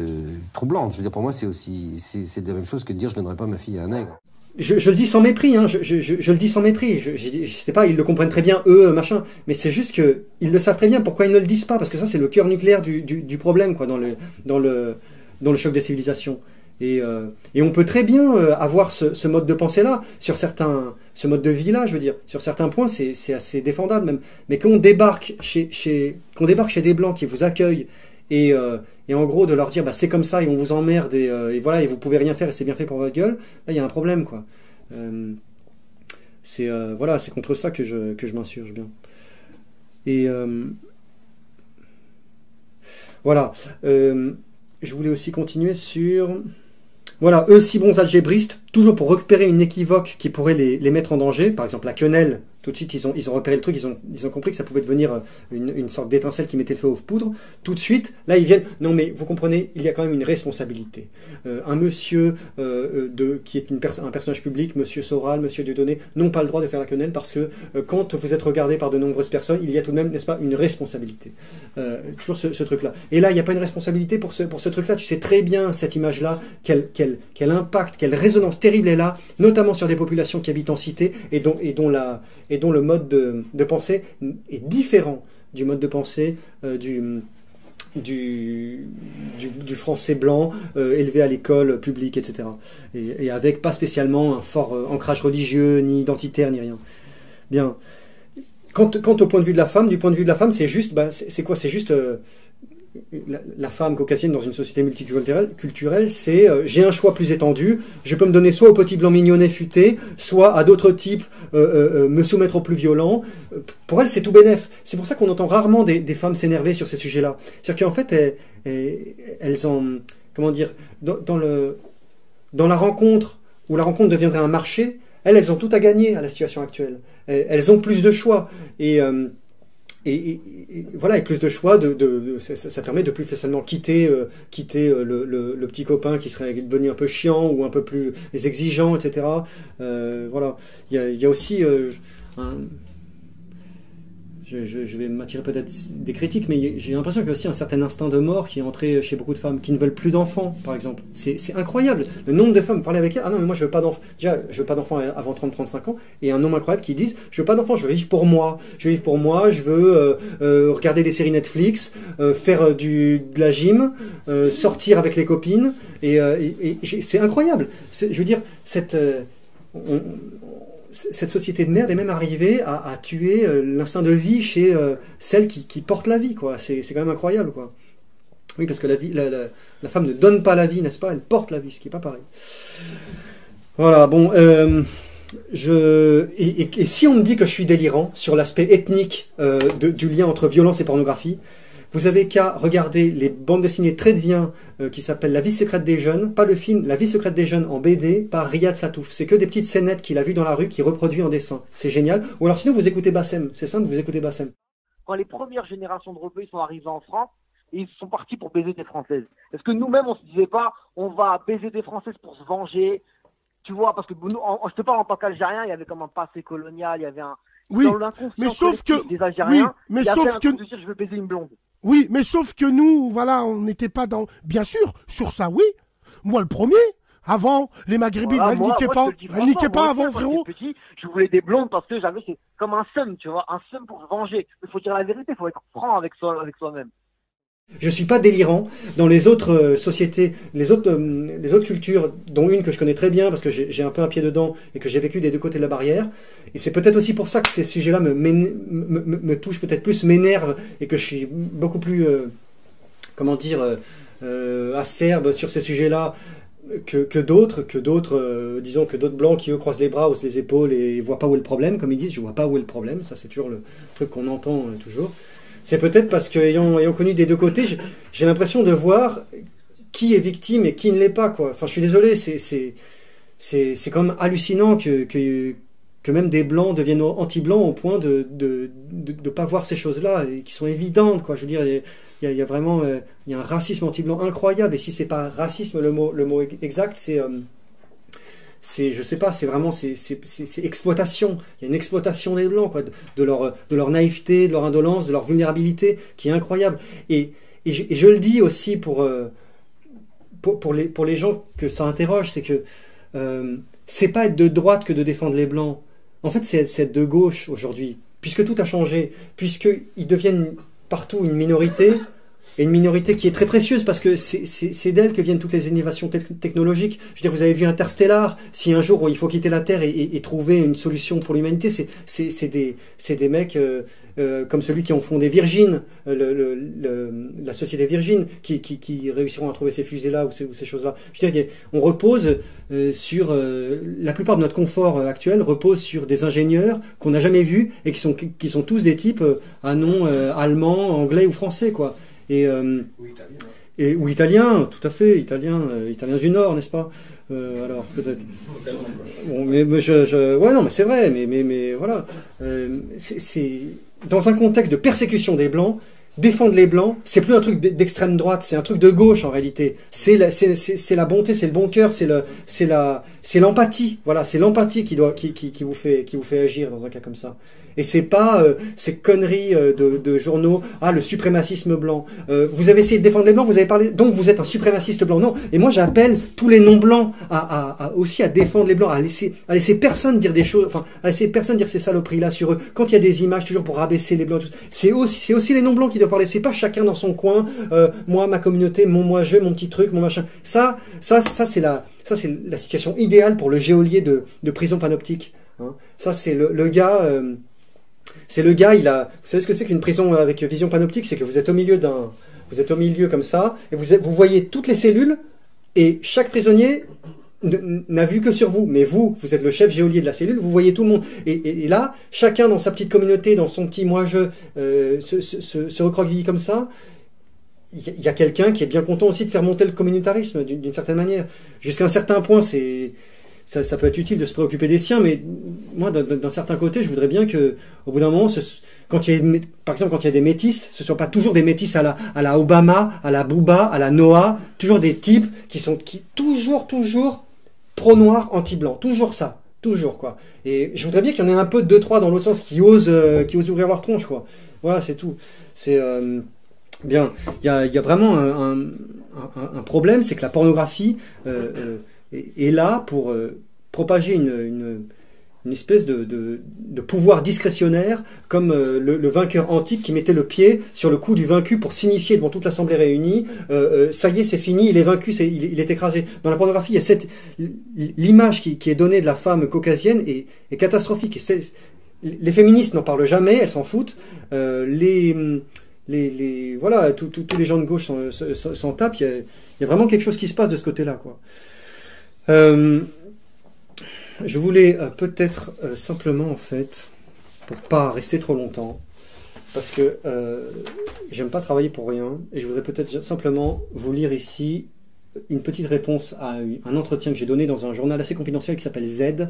S14: troublante. Je veux dire, pour moi, c'est la même chose que de dire je donnerai pas ma fille à un nègre.
S2: je le dis sans mépris, hein, je le dis sans mépris. Je sais pas, ils le comprennent très bien, eux, machin. Mais c'est juste que ils le savent très bien. Pourquoi ils ne le disent pas? Parce que ça, c'est le cœur nucléaire du problème, quoi, dans le choc des civilisations. Et on peut très bien avoir ce mode de pensée-là sur ce mode de vie-là, je veux dire. Sur certains points, c'est assez défendable même. Mais quand on débarque chez des blancs qui vous accueillent et en gros de leur dire bah c'est comme ça et on vous emmerde et voilà et vous pouvez rien faire et c'est bien fait pour votre gueule, là il y a un problème quoi. Voilà, c'est contre ça que je m'insurge bien. Et voilà, je voulais aussi continuer sur voilà, eux si bons algébristes, toujours pour récupérer une équivoque qui pourrait les mettre en danger, par exemple la quenelle. Tout de suite, ils ont repéré le truc, ils ont compris que ça pouvait devenir une sorte d'étincelle qui mettait le feu aux poudres. Tout de suite, là, ils viennent... Non, mais vous comprenez, il y a quand même une responsabilité. Un monsieur qui est un personnage public, monsieur Soral, monsieur Dieudonné, n'ont pas le droit de faire la quenelle parce que quand vous êtes regardé par de nombreuses personnes, il y a tout de même, n'est-ce pas, une responsabilité. Toujours ce truc-là. Et là, il n'y a pas une responsabilité pour ce truc-là. Tu sais très bien, cette image-là, quel impact, quelle résonance terrible est là, notamment sur des populations qui habitent en cité et dont le mode de pensée est différent du mode de pensée du français blanc élevé à l'école publique, etc. Et avec pas spécialement un fort ancrage religieux, ni identitaire, ni rien. Bien. Quant au point de vue de la femme, c'est juste, c'est quoi? C'est juste la femme caucasienne dans une société multiculturelle, c'est j'ai un choix plus étendu, je peux me donner soit au petit blanc mignonnet futé, soit à d'autres types, me soumettre au plus violent. Pour elle, c'est tout bénef. C'est pour ça qu'on entend rarement des femmes s'énerver sur ces sujets-là. C'est-à-dire qu'en fait, elles ont, comment dire, dans la rencontre, où la rencontre deviendrait un marché, elles ont tout à gagner à la situation actuelle. Elles ont plus de choix. Et voilà, et plus de choix, ça permet de plus facilement quitter le petit copain qui serait devenu un peu chiant ou un peu plus exigeant, etc. Voilà, il y a aussi je vais m'attirer peut-être des critiques, mais j'ai l'impression qu'il y a aussi un certain instinct de mort qui est entré chez beaucoup de femmes qui ne veulent plus d'enfants, par exemple. C'est incroyable. Le nombre de femmes, vous parlez avec elles, ah non, mais moi je veux pas d'enfants. Déjà, je veux pas d'enfants avant 30-35 ans, et un nombre incroyable qui disent, je veux pas d'enfants, je veux vivre pour moi. Je veux regarder des séries Netflix, faire de la gym, sortir avec les copines, et c'est incroyable. Je veux dire, cette société de merde est même arrivée à tuer l'instinct de vie chez celle qui porte la vie, quoi. C'est quand même incroyable, quoi. Oui, parce que la femme ne donne pas la vie, n'est-ce pas? Elle porte la vie, ce qui n'est pas pareil. Voilà, bon. Et si on me dit que je suis délirant sur l'aspect ethnique du lien entre violence et pornographie, vous avez qu'à regarder les bandes dessinées très bien qui s'appellent La vie secrète des jeunes, pas le film, La vie secrète des jeunes en BD par Riyad Satouf. C'est que des petites scénettes qu'il a vues dans la rue qui reproduit en dessin. C'est génial. Ou alors sinon vous écoutez Bassem. C'est simple, vous écoutez Bassem.
S15: Quand les premières générations de rebeux sont arrivées en France, et ils sont partis pour baiser des Françaises. Est-ce que nous-mêmes on se disait pas, on va baiser des Françaises pour se venger? Tu vois, parce que nous, je te parle en tant qu'Algérien, il y avait comme un passé colonial, il y avait un...
S16: Oui, mais sauf que...
S15: Des Algériens,
S16: oui, mais sauf que...
S15: de dire je veux baiser une blonde.
S16: Oui, mais sauf que nous, voilà, on n'était pas dans... Bien sûr, sur ça, oui. Moi, le premier. Avant, les Maghrébines,
S15: voilà,
S16: elles niquaient pas avant, frérot.
S15: Petit, je voulais des blondes parce que j'avais, c'est comme un seum, tu vois, un seum pour se venger. Il faut dire la vérité, il faut être franc avec soi-même.
S2: Je suis pas délirant. Dans les autres sociétés, les autres cultures, dont une que je connais très bien parce que j'ai un peu un pied dedans et que j'ai vécu des deux côtés de la barrière. Et c'est peut-être aussi pour ça que ces sujets-là me touchent peut-être plus, m'énervent et que je suis beaucoup plus, acerbe sur ces sujets-là que d'autres, disons que d'autres blancs qui eux croisent les bras, haussent les épaules et voient pas où est le problème, comme ils disent. Je vois pas où est le problème. Ça c'est toujours le truc qu'on entend toujours. C'est peut-être parce qu'ayant connu des deux côtés, j'ai l'impression de voir qui est victime et qui ne l'est pas, quoi. Enfin, je suis désolé, c'est quand même hallucinant que même des blancs deviennent anti-blancs au point de pas voir ces choses-là et qui sont évidentes, quoi. Je veux dire, il y a vraiment il y a un racisme anti-blanc incroyable. Et si c'est pas racisme le mot exact, je sais pas, c'est vraiment c'est exploitation. Il y a une exploitation des blancs, quoi, de leur naïveté, de leur indolence, de leur vulnérabilité qui est incroyable. Et je le dis aussi pour les gens que ça interroge, c'est que c'est pas être de droite que de défendre les Blancs. En fait, c'est être de gauche aujourd'hui, puisque tout a changé, puisqu'ils deviennent partout une minorité, et une minorité qui est très précieuse, parce que c'est d'elle que viennent toutes les innovations technologiques. Je veux dire, vous avez vu Interstellar, si un jour il faut quitter la Terre et trouver une solution pour l'humanité, c'est des mecs comme celui qui ont fondé Virgin, la société Virgin, qui réussiront à trouver ces fusées-là ou ces choses-là. Je veux dire, on repose sur... la plupart de notre confort actuel repose sur des ingénieurs qu'on n'a jamais vus et qui sont tous des types à nom allemand, anglais ou français, quoi. Ou italien, tout à fait, italien du Nord, n'est-ce pas? Alors peut-être. Bon, mais ouais, non, mais c'est vrai, mais voilà. C'est dans un contexte de persécution des Blancs. Défendre les Blancs, c'est plus un truc d'extrême droite, c'est un truc de gauche en réalité. C'est la bonté, c'est le bon cœur, c'est l'empathie. Voilà, c'est l'empathie qui vous fait agir dans un cas comme ça. Et c'est pas ces conneries de journaux. Ah, le suprémacisme blanc. Vous avez essayé de défendre les blancs, vous avez parlé. Donc vous êtes un suprémaciste blanc. Non. Et moi j'appelle tous les non blancs aussi à défendre les blancs, à laisser personne dire des choses. Enfin, à laisser personne dire ces saloperies là sur eux. Quand il y a des images toujours pour rabaisser les blancs. C'est aussi les non blancs qui doivent parler. C'est pas chacun dans son coin. Moi, ma communauté, mon petit truc, mon machin. Ça c'est la situation idéale pour le geôlier de prison panoptique. Hein. Ça c'est le gars. C'est le gars, vous savez ce que c'est qu'une prison avec vision panoptique? C'est que vous êtes au milieu comme ça, et vous voyez toutes les cellules, et chaque prisonnier n'a vu que sur vous. Mais vous êtes le chef geôlier de la cellule, vous voyez tout le monde. Et là, chacun dans sa petite communauté, dans son petit moi-je, se recroqueville comme ça. Il y a quelqu'un qui est bien content aussi de faire monter le communautarisme, d'une certaine manière. Jusqu'à un certain point, ça peut être utile de se préoccuper des siens, mais moi, d'un certain côté, je voudrais bien que, au bout d'un moment, par exemple, quand il y a des métis, ce ne soient pas toujours des métis à la Obama, à la Booba, à la Noah, toujours des types qui toujours pro-noir, anti-blanc, toujours ça, toujours, quoi. Et je voudrais bien qu'il y en ait un peu 2-3 dans l'autre sens qui osent ouvrir leur tronche, quoi. Voilà, c'est tout. C'est bien. Il y a vraiment un problème, c'est que la pornographie est là pour propager une espèce de pouvoir discrétionnaire, comme le vainqueur antique qui mettait le pied sur le cou du vaincu pour signifier devant toute l'assemblée réunie, ça y est, c'est fini, il est vaincu, il est écrasé. Dans la pornographie, il y a l'image qui est donnée de la femme caucasienne est catastrophique. Et les féministes n'en parlent jamais, elles s'en foutent. Voilà, tous les gens de gauche s'en tapent. Il y a vraiment quelque chose qui se passe de ce côté-là, quoi. Je voulais peut-être simplement, en fait, pour pas rester trop longtemps, parce que j'aime pas travailler pour rien, et je voudrais peut-être simplement vous lire ici une petite réponse à un entretien que j'ai donné dans un journal assez confidentiel qui s'appelle Z,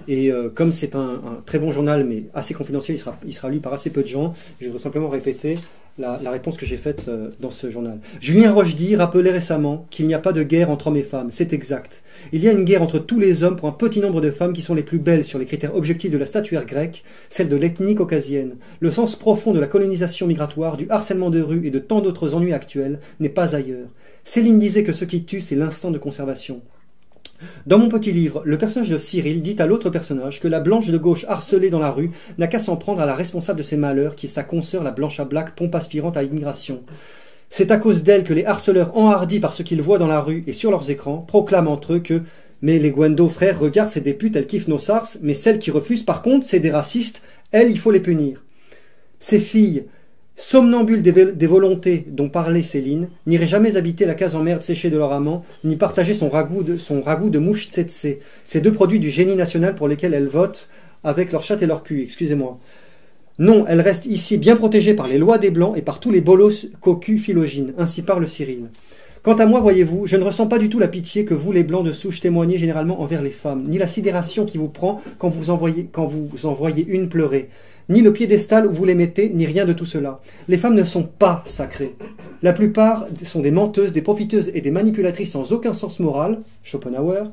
S2: et comme c'est un très bon journal, mais assez confidentiel, il sera lu par assez peu de gens, je voudrais simplement répéter la réponse que j'ai faite dans ce journal. Julien Rochdy rappelait récemment qu'il n'y a pas de guerre entre hommes et femmes. C'est exact. Il y a une guerre entre tous les hommes pour un petit nombre de femmes qui sont les plus belles sur les critères objectifs de la statuaire grecque, celle de l'ethnie caucasienne. Le sens profond de la colonisation migratoire, du harcèlement de rue et de tant d'autres ennuis actuels n'est pas ailleurs. Céline disait que ce qui tue, c'est l'instinct de conservation. Dans mon petit livre, le personnage de Cyril dit à l'autre personnage que la blanche de gauche harcelée dans la rue n'a qu'à s'en prendre à la responsable de ses malheurs, qui est sa consoeur la blanche à black, pompe aspirante à immigration. C'est à cause d'elle que les harceleurs enhardis par ce qu'ils voient dans la rue et sur leurs écrans proclament entre eux que « Mais les Gwendo frères, regarde ces des putes, elles kiffent nos sars, mais celles qui refusent par contre, c'est des racistes, elles, il faut les punir. » Ces filles, somnambules des volontés dont parlait Céline, n'iraient jamais habiter la case en merde séchée de leur amant, ni partager son ragoût de mouche tsetse, ces deux produits du génie national pour lesquels elles votent avec leur chatte et leur cul, excusez-moi. Non, elles restent ici bien protégées par les lois des Blancs et par tous les bolos cocus philogines, ainsi parle Cyril. Quant à moi, voyez-vous, je ne ressens pas du tout la pitié que vous, les Blancs de souche, témoignez généralement envers les femmes, ni la sidération qui vous prend quand vous envoyez une pleurer. Ni le piédestal où vous les mettez, ni rien de tout cela. Les femmes ne sont pas sacrées. La plupart sont des menteuses, des profiteuses et des manipulatrices sans aucun sens moral, Schopenhauer.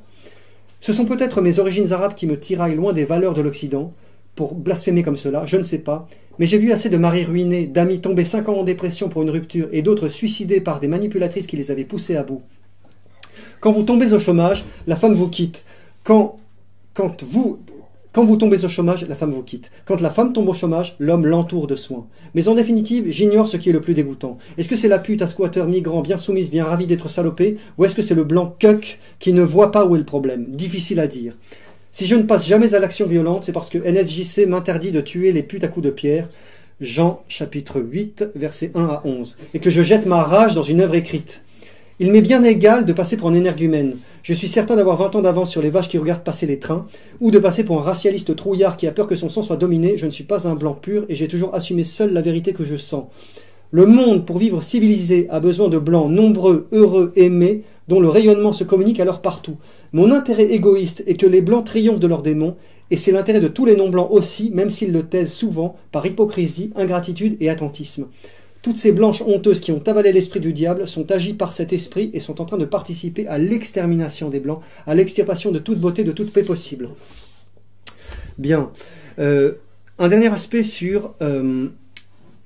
S2: Ce sont peut-être mes origines arabes qui me tiraillent loin des valeurs de l'Occident, pour blasphémer comme cela, je ne sais pas, mais j'ai vu assez de maris ruinés, d'amis tombés 5 ans en dépression pour une rupture et d'autres suicidés par des manipulatrices qui les avaient poussés à bout. Quand vous tombez au chômage, la femme vous quitte. Quand quand vous tombez au chômage, la femme vous quitte. Quand la femme tombe au chômage, l'homme l'entoure de soins. Mais en définitive, j'ignore ce qui est le plus dégoûtant. Est-ce que c'est la pute à squatter migrant bien soumise, bien ravie d'être salopée, ou est-ce que c'est le blanc cuck qui ne voit pas où est le problème? Difficile à dire. Si je ne passe jamais à l'action violente, c'est parce que NSJC m'interdit de tuer les putes à coups de pierre, Jean chapitre 8, versets 1 à 11, et que je jette ma rage dans une œuvre écrite. Il m'est bien égal de passer pour un énergumène. Je suis certain d'avoir 20 ans d'avance sur les vaches qui regardent passer les trains, ou de passer pour un racialiste trouillard qui a peur que son sang soit dominé. Je ne suis pas un blanc pur et j'ai toujours assumé seul la vérité que je sens. Le monde, pour vivre civilisé, a besoin de blancs nombreux, heureux, aimés, dont le rayonnement se communique alors partout. Mon intérêt égoïste est que les blancs triomphent de leurs démons, et c'est l'intérêt de tous les non-blancs aussi, même s'ils le taisent souvent par hypocrisie, ingratitude et attentisme. Toutes ces blanches honteuses qui ont avalé l'esprit du diable sont agies par cet esprit et sont en train de participer à l'extermination des blancs, à l'extirpation de toute beauté, de toute paix possible. Bien. Un dernier aspect sur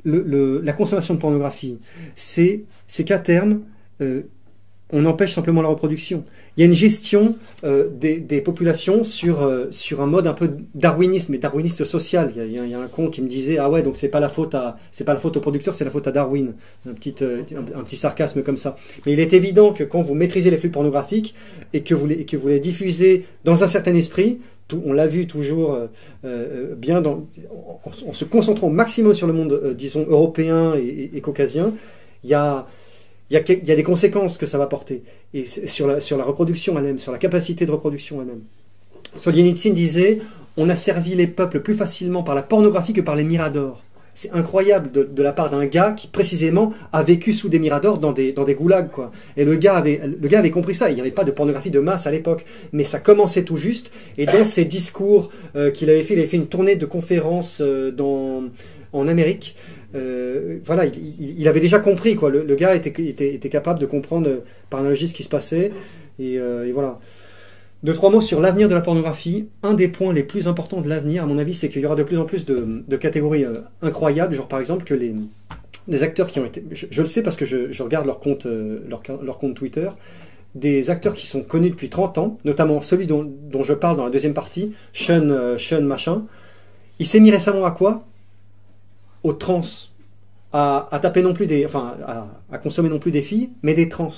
S2: la consommation de pornographie, c'est qu'à terme, on empêche simplement la reproduction. Il y a une gestion des populations sur un mode un peu darwiniste, mais darwiniste social. Il y a un con qui me disait, ah ouais, donc c'est pas la faute au producteur, c'est la faute à Darwin. Un petit sarcasme comme ça. Mais il est évident que quand vous maîtrisez les flux pornographiques et que vous les diffusez dans un certain esprit, on l'a vu toujours bien en se concentrant au maximum sur le monde, disons, européen et caucasien, il y a des conséquences que ça va porter, et sur la reproduction elle-même, sur la capacité de reproduction elle-même. Solzhenitsyn disait, on a servi les peuples plus facilement par la pornographie que par les miradors. C'est incroyable de la part d'un gars qui précisément a vécu sous des miradors dans des goulags, quoi. Et le gars avait compris ça. Il n'y avait pas de pornographie de masse à l'époque, mais ça commençait tout juste. Et dans ses discours qu'il avait fait une tournée de conférences en Amérique. Voilà, il avait déjà compris, quoi. Le gars était capable de comprendre par analogie ce qui se passait, et voilà. 2-3 mots sur l'avenir de la pornographie. Un des points les plus importants de l'avenir, à mon avis, c'est qu'il y aura de plus en plus de catégories incroyables, genre par exemple que des acteurs qui ont été, je le sais parce que je regarde leur compte Twitter, des acteurs qui sont connus depuis 30 ans, notamment celui dont je parle dans la deuxième partie, Sean machin. Il s'est mis récemment à quoi? Aux trans, à taper non plus à consommer non plus des filles, mais des trans.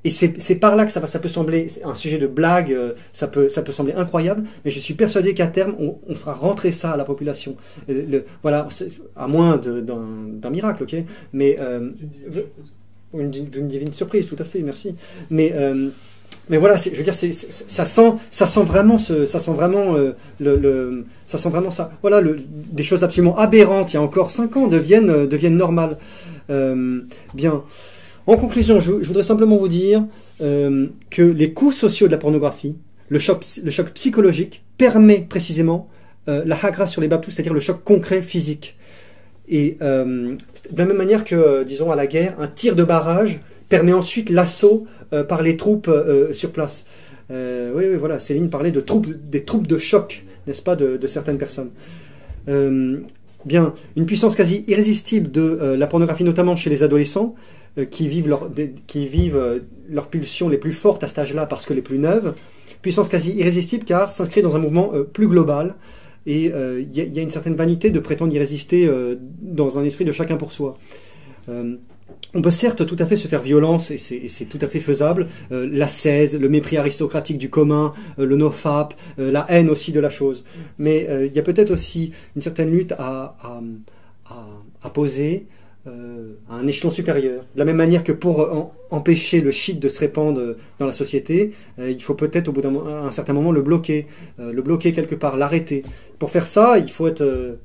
S2: Et c'est par là que ça peut sembler un sujet de blague, ça peut sembler incroyable, mais je suis persuadé qu'à terme, on fera rentrer ça à la population. Voilà, à moins d'un miracle, ok, mais une divine surprise, tout à fait, merci. Mais voilà, je veux dire, ça sent vraiment ça. Voilà, des choses absolument aberrantes, il y a encore 5 ans, deviennent normales. Bien. En conclusion, je voudrais simplement vous dire que les coûts sociaux de la pornographie, le choc psychologique, permet précisément la hagra sur les babtous, c'est-à-dire le choc concret physique. Et de la même manière que, disons, à la guerre, un tir de barrage permet ensuite l'assaut par les troupes sur place. Oui, voilà, Céline parlait des troupes de choc, n'est-ce pas, de certaines personnes. Bien, une puissance quasi irrésistible de la pornographie, notamment chez les adolescents, qui vivent leurs pulsions les plus fortes à cet âge-là parce que les plus neuves. Puissance quasi irrésistible car s'inscrit dans un mouvement plus global. Et il y a une certaine vanité de prétendre y résister dans un esprit de chacun pour soi. On peut certes tout à fait se faire violence, et c'est tout à fait faisable, l'ascèse, le mépris aristocratique du commun, le nofap, la haine aussi de la chose. Mais il y a peut-être aussi une certaine lutte à poser à un échelon supérieur. De la même manière que pour empêcher le shit de se répandre dans la société, il faut peut-être au bout d'un certain moment le bloquer quelque part, l'arrêter. Pour faire ça, il faut être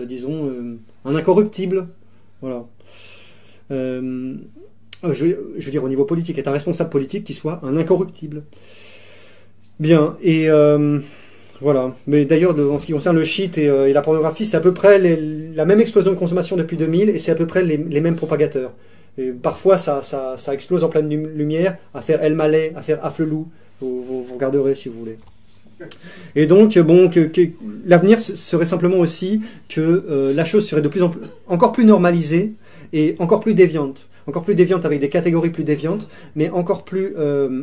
S2: disons, un incorruptible. Voilà. Je veux dire au niveau politique, être un responsable politique qui soit un incorruptible. Bien, et voilà. Mais d'ailleurs, en ce qui concerne le shit et la pornographie, c'est à peu près la même explosion de consommation depuis 2000, et c'est à peu près les mêmes propagateurs. Et parfois, ça explose en pleine lumière, affaire El Malais, affaire Afflelou, vous regarderez si vous voulez. Et donc, bon, l'avenir serait simplement aussi que la chose serait de plus en plus, encore plus normalisée et encore plus déviante. encore plus déviante avec des catégories plus déviantes, mais encore plus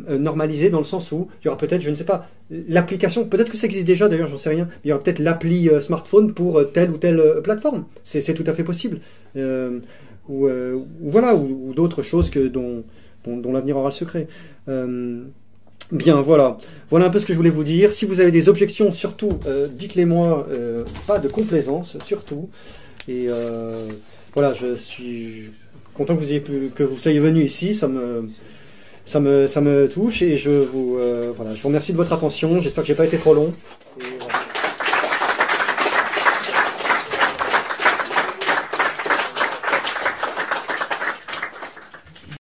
S2: normalisée dans le sens où il y aura peut-être, je ne sais pas, l'application, peut-être que ça existe déjà d'ailleurs, j'en sais rien, mais il y aura peut-être l'appli smartphone pour telle ou telle plateforme. C'est tout à fait possible. Ou d'autres choses dont l'avenir aura le secret. Bien, voilà un peu ce que je voulais vous dire. Si vous avez des objections, surtout, dites-les moi, pas de complaisance, surtout. Et voilà, je suis content que vous soyez venu ici, ça me touche, et je vous remercie de votre attention. J'espère que j'ai pas été trop long. Et,